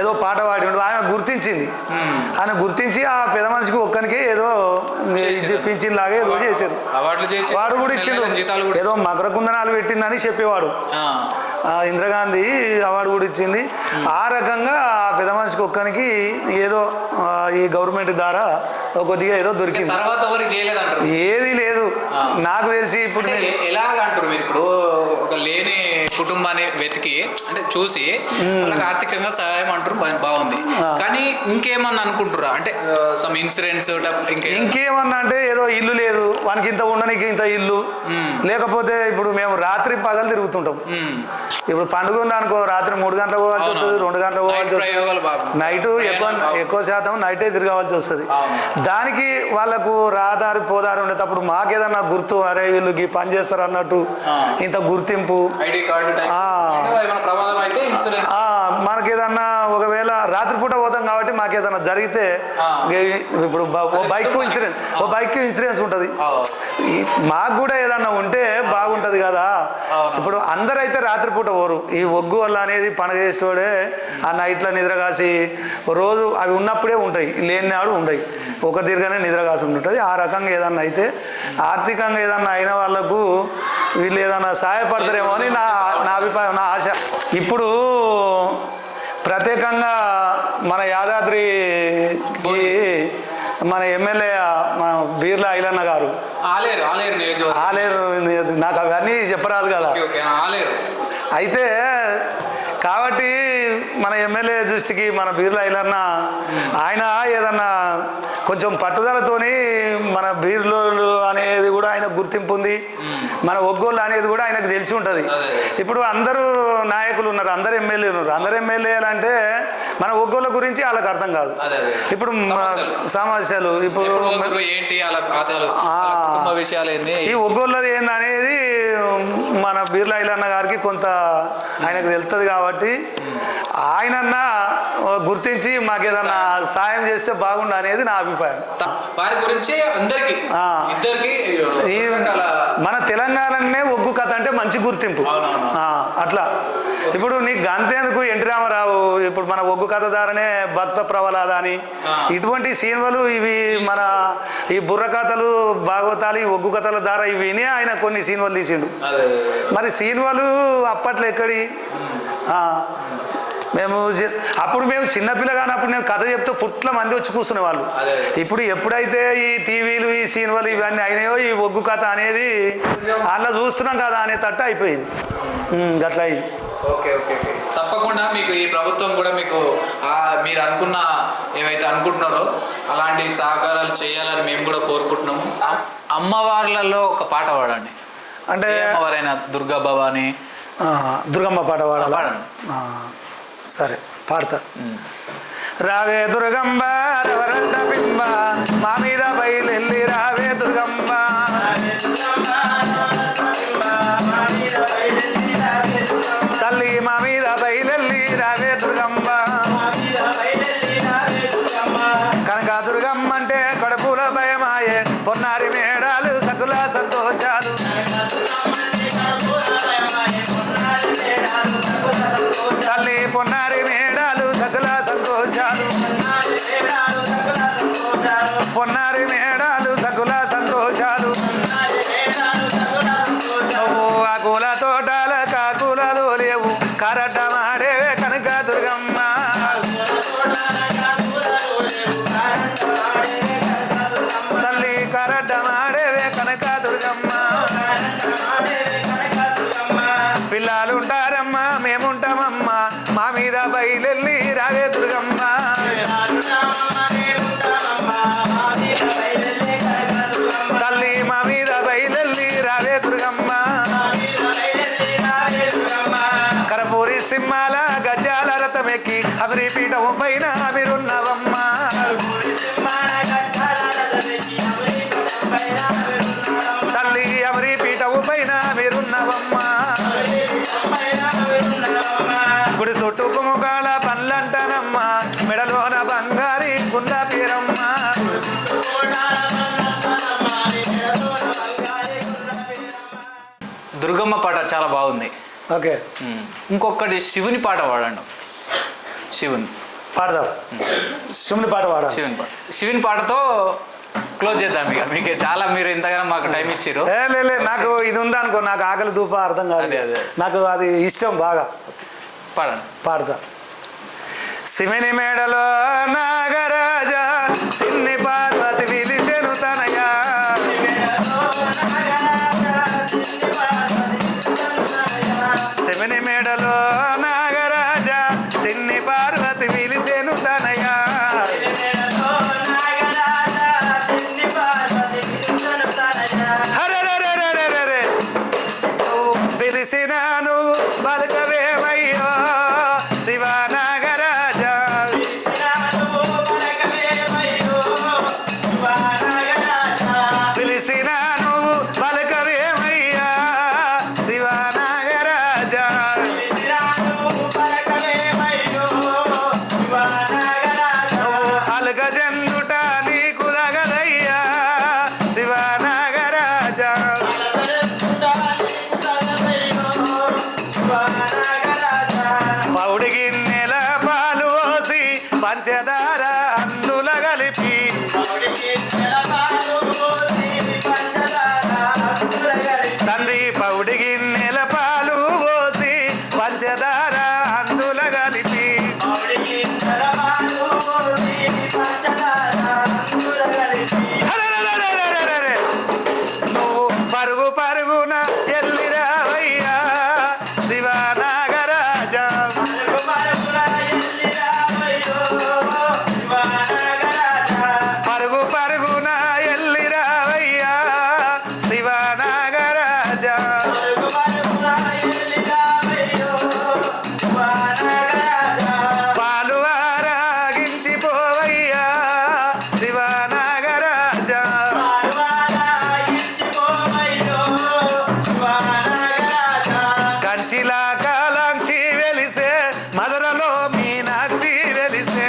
ఏదో పాట పాడిండు ఆయన గుర్తించింది ఆయన గుర్తించి ఆ పెద్ద మనిషికి ఒక్కనికి ఏదో పింఛన్ లాగా ఏదో చేశారు వాడు కూడా ఇచ్చిండు ఏదో మకర కుందనాలు పెట్టిందని చెప్పేవాడు ఇందిరాగాంధీ అవార్డు కూడా ఇచ్చింది ఆ రకంగా పెద్ద మనిషికి ఒక్కనికి ఏదో ఈ గవర్నమెంట్ ద్వారా కొద్దిగా ఏదో దొరికింది ఏది లేదు నాకు తెలిసి ఇప్పుడు ఎలాగంటారు మీరు ఇప్పుడు ఒక లేని కుటుంబాన్ని వెతికి అంటే చూసి వాళ్ళకి ఆర్థికంగా సహాయం అంటారు బాగుంది కానీ ఇంకేమన్నా అనుకుంటారా అంటే సమ్ ఇన్సూరెన్స్ ఇంకేమన్నా అంటే ఏదో ఇల్లు లేదు వానికి ఇంత ఉండడానికి ఇంత ఇల్లు లేకపోతే ఇప్పుడు మేము రాత్రి పగలు తిరుగుతుంటాం ఇప్పుడు పండుగ ఉందనుకో రాత్రి 3 గంటలకు పోవాల్సి వస్తుంది 2 గంటలకు పోవాల్సి వస్తుంది నైట్ ఎక్కువ శాతం నైటే తిరగవలసి వస్తుంది దానికి వాళ్ళకు రాదారి పోదారి ఉండేటప్పుడు మాకేదన్నా గుర్తు అరే వీళ్ళు ఈ పని చేస్తారు అన్నట్టు ఇంత గుర్తింపు మనకేదన్నా ఒకవేళ రాత్రిపూట పోతాం కాబట్టి మాకేదన్నా జరిగితే ఇప్పుడు బైక్ ఇన్సూరెన్స్ ఉంటుంది మాకు కూడా ఏదన్నా ఉంటే బాగుంటది కదా. ఇప్పుడు అందరైతే రాత్రిపూట పోరు. ఈ ఒగ్గు వల్ల అనేది పండుగ చేసేవాడే ఆ నైట్లో నిద్ర కాసి రోజు అవి ఉన్నప్పుడే ఉంటాయి, లేని నాడు ఉండయి, ఒక తీరుగానే నిద్ర కాసి ఉంటుంది. ఆ రకంగా ఏదన్నా అయితే ఆర్థికంగా ఏదన్నా అయిన వాళ్ళకు వీళ్ళు ఏదన్నా సహాయపడతారేమో అని నా అభిప్రాయం, నా ఆశ. ఇప్పుడు ప్రత్యేకంగా మన యాదాద్రికి మన ఎమ్మెల్యే మన బీర్లా ఐలన్న గారు, ఆలేరు, నాకు అవన్నీ చెప్పరాదు కదా. అయితే కాబట్టి మన ఎమ్మెల్యే దృష్టికి మన బీర్లా ఐలన్న ఆయన ఏదన్నా కొంచెం పట్టుదలతోని మన బీర్లోళ్ళు అనేది కూడా ఆయన గుర్తింపు ఉంది, మన ఒగ్గోళ్ళు అనేది కూడా ఆయనకు తెలిసి ఉంటుంది. ఇప్పుడు అందరూ నాయకులు ఉన్నారు, అందరు ఎమ్మెల్యేలు ఉన్నారు. అందరు ఎమ్మెల్యేలు అంటే మన ఒగ్గోళ్ళ గురించి వాళ్ళకి అర్థం కాదు. ఇప్పుడు సమస్యలు ఇప్పుడు ఈ ఒగ్గోళ్ళది ఏందనేది మన బీర్లా ఐలన్న గారికి కొంత ఆయనకు తెలుస్తుంది. కాబట్టి ఆయనన్నా గుర్తించి మాకేదన్నా సాయం చేస్తే బాగుండు అనేది నా అభిప్రాయం. వారి గురించి అందరికి మన తెలంగాణనే ఒగ్గు కథ అంటే మంచి గుర్తింపు. అట్లా ఇప్పుడు నీకు గంతేందుకు ఎన్టీ రామారావు ఇప్పుడు మన ఒగ్గు కథ ద్వారానే భక్త ప్రవలాద అని ఇటువంటి సినిమాలు ఇవి మన ఈ బుర్ర కథలు భాగవతాలు ఈ ఒగ్గు కథల ద్వారా ఇవి విని ఆయన కొన్ని సినిమాలు తీసిండు. మరి సినిమాలు అప్పట్లో ఎక్కడి మేము చిన్నపిల్ల కానప్పుడు నేను కథ చెప్తే పుట్ల మంది వచ్చి కూర్చునే వాళ్ళు. ఇప్పుడు ఎప్పుడైతే ఈ టీవీలు ఈ సినిమాలు ఇవన్నీ అయినాయో ఈ ఒగ్గు కథ అనేది అలా చూస్తున్నాం కదా అనే తట్టు అయిపోయింది. అట్లా అయింది. తప్పకుండా మీకు ఈ ప్రభుత్వం కూడా మీకు మీరు అనుకున్న ఏవైతే అనుకుంటున్నారో అలాంటి సహకారాలు చేయాలని మేము కూడా కోరుకుంటున్నాము. అమ్మవార్లలో ఒక పాట పాడండి. అంటే అమ్మవారైన దుర్గా భవాని, దుర్గమ్మ పాట పాడాలి. సరే పాడతా. రావే దుర్గమ్మ రవరన్న బింబ మా మీద బయలెల్లి రావే దుర్గమ్మ, తల్లి మా మీద బయలెల్లి రావే దుర్గమ్మ, కనక దుర్గమ్మ అంటే కడుపుల భయమాయే పొన్నారి మేడాలు సకుల సంతోషాలు, తల్లి పొన్నారి మేడాలు సకల సంతోషాలు, పొన్నారి మేడాలు సకుల సంతోషాలు, నువ్వు ఆకుల తోటాల కాకులతో లేవు కరట మాడేవే కనక దుర్గమ్మ, తల్లి కరట మాడేవే కనక దుర్గమ్మ, పిల్లలుంటారమ్మా మేముంటామమ్మా మా మీద బయలెల్లి రావే దుర్గమ్మ, తల్లి మా మీద బయలెల్లి రావే దుర్గమ్మ, కరపూరి సింహాల గజాల రథమెక్కి అమరి పీఠం పైన అమిరున్నవమ్మ, తల్లి అమరి పీఠం పైన అమిరున్నవమ్మ, గుడి చుట్టూ కుముగాల పనులంటనమ్మ మెడలోన బంగారి గుండ పీరమ్మ. దుర్గమ్మ పాట చాలా బాగుంది. ఓకే, ఇంకొకటి శివుని పాట పాడండి. శివుని పాడదాం. శివుని పాట పాడాలి. శివుని పాటతో క్లోజ్ చేద్దాం. ఇక మీకు చాలా మీరు ఇంతగానో మాకు టైం ఇచ్చారు. లే నాకు ఇది ఉందనుకో, నాకు ఆకలి దూప అర్థం కాదు, నాకు అది ఇష్టం బాగా. పాడండి. పాడతా. సిమిని మేడలో నాగరాజా సిన్ని పార్వతి విలిసెను తనయా, సిమిని మేడలో నాగరాజా సిన్ని పార్వతి విలిసెను తనయా, పిలిసినాను బలకవేమయ్యో శివనాగరాజా, పిలిసినాను బలకవేమయ్యా శివనాగరాజా, అలగజందుట నీకు దగదయ్యా శివనాగరాజా, మామిడి గిన్నెల పాలు పోసి పంచదార అందుల కలిపి అరెరెరెరెరెరెరె. నువ్వు పరుగు పరుగున ఎల్లిరావయ్యా శివనాగరాజా పరుగు పరుగున ఎల్లిరావయ్యా శివనాగరాజా పాలు ఆరాగించి పోవయ్యా శివనాగరాజా కంచిలా కాలాక్షి వెలిసే మధురలో మీనాక్షి వెలిసే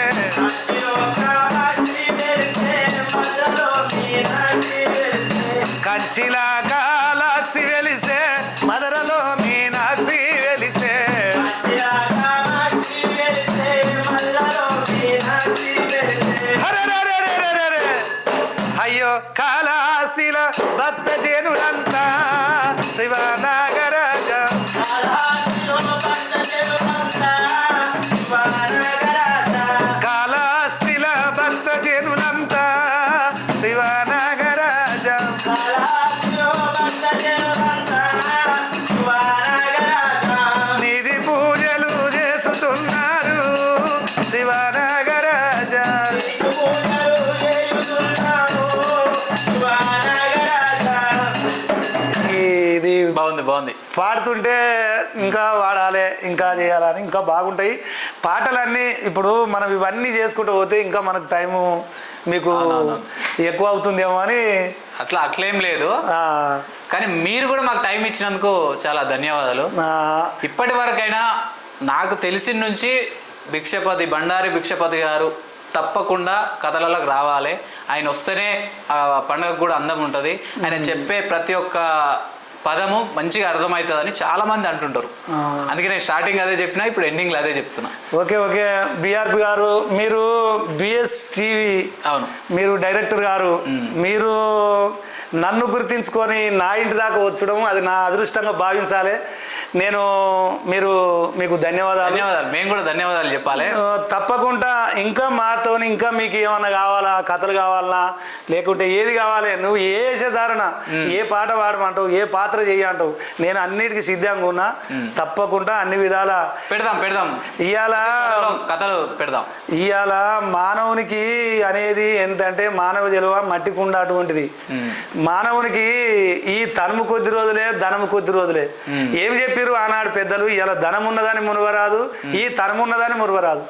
కంచిలా కాలాక్షి వెలిసే మధురలో మీనాక్షి వెలిసే అరెరెరెరెరెరె. అయ్యో కాళాశిల భక్త జనులంతా శివనాగరాజ కాళాశిల భక్త జనులంతా శివనాగరాజ నిధి పూజలు చేస్తున్నారు శివనాగరాజ ఇది బాగుంది బాగుంది. పాడుతుంటే ఇంకా వాడాలి ఇంకా చేయాలని ఇంకా బాగుంటాయి పాటలన్నీ. ఇప్పుడు మనం ఇవన్నీ చేసుకుంటూ పోతే ఇంకా మనకు టైము మీకు ఎక్కువ అవుతుందేమో అని. అట్లేం లేదు, కానీ మీరు కూడా మాకు టైం ఇచ్చినందుకు చాలా ధన్యవాదాలు. ఇప్పటి వరకైనా నాకు తెలిసిన నుంచి బండారి భిక్షపతి గారు తప్పకుండా కథలలోకి రావాలి. ఆయన వస్తేనే ఆ పండుగ కూడా అందం ఉంటుంది. ఆయన చెప్పే ప్రతి ఒక్క పదము మంచిగా అర్థమవుతుందని చాలా మంది అంటుంటారు. అందుకే నేను స్టార్టింగ్ అదే చెప్పినా, ఇప్పుడు ఎండింగ్లో అదే చెప్తున్నా. ఓకే ఓకే బిఆర్పి గారు, మీరు బిఎస్ టీవీ అవును, మీరు డైరెక్టర్ గారు, మీరు నన్ను గుర్తించుకొని నా ఇంటి దాకా వచ్చడం అది నా అదృష్టంగా భావించాలి. నేను మీకు ధన్యవాదాలు. మేము కూడా ధన్యవాదాలు చెప్పాలి. తప్పకుండా ఇంకా మాతో ఇంకా మీకు ఏమన్నా కావాలా, కథలు కావాలన్నా లేకుంటే ఏది కావాలి, నువ్వు ఏ వేషధారణ ఏ పాట పాడమంటావు, ఏ పాత్ర చెయ్యంటావు, నేను అన్నిటికీ సిద్ధంగా ఉన్నా. తప్పకుండా అన్ని విధాల పెడదాం ఇవాళ కథలు పెడదాం. ఇవాళ మానవునికి అనేది ఏంటంటే మానవ జలువ మట్టి కుండ అటువంటిది. మానవునికి ఈ తనుము కొద్ది రోజులే, ధనము కొద్ది రోజులే. ఏం చెప్పారు ఆనాడు పెద్దలు? ఇలా ధనం ఉన్నదని మునువరాదు, ఈ తనము ఉన్నదని మునువరాదు.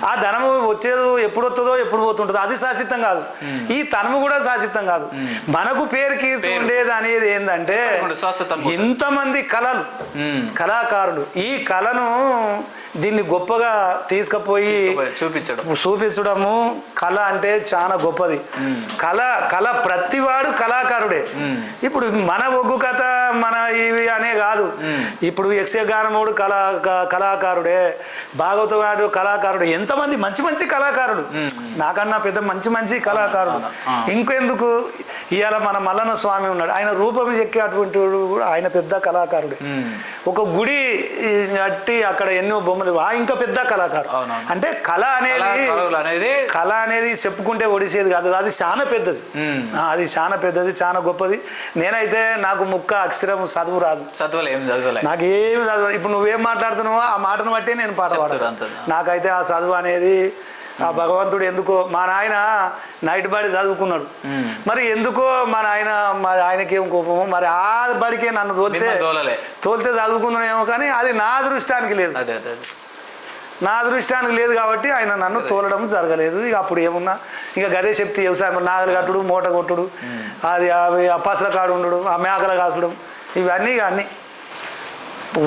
ఆ ధనము వచ్చేది ఎప్పుడు వస్తుందో ఎప్పుడు పోతుంటుందో అది శాశ్వతం కాదు, ఈ తనము కూడా శాశ్వతం కాదు. మనకు పేరుకి ఉండేది అనేది ఏంటంటే ఇంతమంది కళాకారులు ఈ కళను దీన్ని గొప్పగా తీసుకుపోయి చూపించడము. కళ అంటే చాలా గొప్పది. కళ ప్రతివాడు కళాకారుడే. ఇప్పుడు మన ఒగ్గు కథ మన ఇవి అనే కాదు, ఇప్పుడు యక్షగానముడు కళాకారుడే, భాగవతవాడు కళాకారుడు, ఎంతమంది మంచి మంచి కళాకారులు, నాకన్నా పెద్ద మంచి మంచి కళాకారులు. ఇంకెందుకు ఇవాళ మన మల్లన్న స్వామి ఉన్నాడు, ఆయన రూపం చెక్కే అటువంటి కూడా ఆయన పెద్ద కళాకారుడే. ఒక గుడి కట్టి అక్కడ ఎన్నో బొమ్మలు, ఇంకా పెద్ద కళాకారు. అంటే కళ అనేది చెప్పుకుంటే ఒడిసేది కాదు, అది చాలా పెద్దది. అది చాలా పెద్దది, చాలా గొప్పది. నేనైతే నాకు ముక్క అక్షరం చదువు రాదు, నాకేమి చదువు. ఇప్పుడు నువ్వేం మాట్లాడుతున్నావో ఆ మాటను బట్టి నేను పాట పాడతాను. నాకైతే ఆ చదువు అనేది ఆ భగవంతుడు ఎందుకో, మా నాయన నైట్ బడి చదువుకున్నాడు, మరి ఎందుకో మరి ఆయనకి ఏం కోపము, మరి ఆ బడికే నన్ను తోలితే చదువుకున్నానేమో, కానీ అది నా అదృష్టానికి లేదు. నా అదృష్టానికి లేదు కాబట్టి ఆయన నన్ను తోలడం జరగలేదు. ఇక అప్పుడు ఏమున్నా ఇక గదే చెప్తే వ్యవసాయం, నాగలు కట్టుడు, మూట కొట్టుడు, అది ఆ పసల కాడు ఉండడు, ఆ మేకల కాసడం, ఇవన్నీ అన్నీ.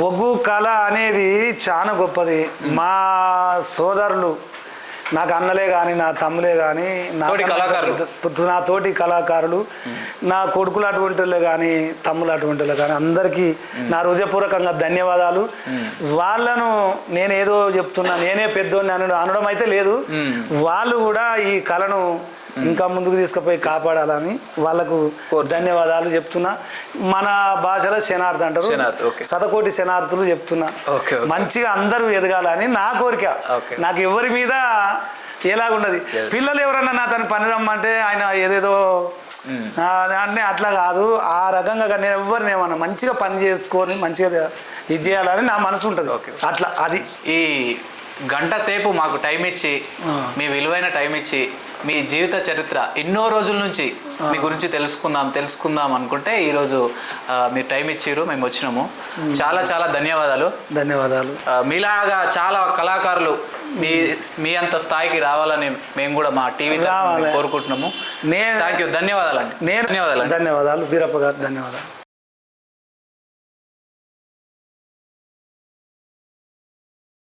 ఒగ్గు కళ అనేది చాలా గొప్పది. మా సోదరులు, నాకు అన్నలే కానీ నా తమ్ములే కానీ నా తోటి కళాకారులు, నా కొడుకులు అటువంటి వాళ్ళే కానీ తమ్ములు అటువంటి వాళ్ళే కానీ అందరికీ నా హృదయపూర్వకంగా ధన్యవాదాలు. వాళ్ళను నేనేదో చెప్తున్నా, నేనే పెద్దోడిని అనడం అయితే లేదు. వాళ్ళు కూడా ఈ కళను ఇంకా ముందుకు తీసుకుపోయి కాపాడాలని వాళ్ళకు ధన్యవాదాలు చెప్తున్నా. మన భాషలో శనార్థి అంటారు, శనార్థి, ఓకే. శతకోటి శనార్థులు చెప్తున్నా. Okay, okay. మంచిగా అందరూ ఎదగాలని నా కోరిక. ఓకే. నాకు ఎవరి మీద ఎలాగున్నది. పిల్లలు ఎవరన్నా నా తను పని రమ్మంటే ఆయన ఏదేదో అంటే అట్లా కాదు. ఆ రకంగా నేను ఎవరిని ఏమన్నా మంచిగా పని చేసుకొని మంచిగా ఇది చేయాలని నా మనసు ఉంటుంది. అట్లా అది ఈ గంట సేపు మాకు టైం ఇచ్చి మీ విలువైన టైం ఇచ్చి మీ జీవిత చరిత్ర ఎన్నో రోజుల నుంచి మీ గురించి తెలుసుకుందాం అనుకుంటే ఈరోజు మీరు టైం ఇచ్చిర్రు, మేము వచ్చినాము. చాలా చాలా ధన్యవాదాలు. ధన్యవాదాలు. మీలాగా చాలా కళాకారులు మీ అంత స్థాయికి రావాలని మేము కూడా మా టీవీ కోరుకుంటున్నాము. Thank you. ధన్యవాదాలండి. ధన్యవాదాలు బీరప్ప గారు. ధన్యవాదాలు.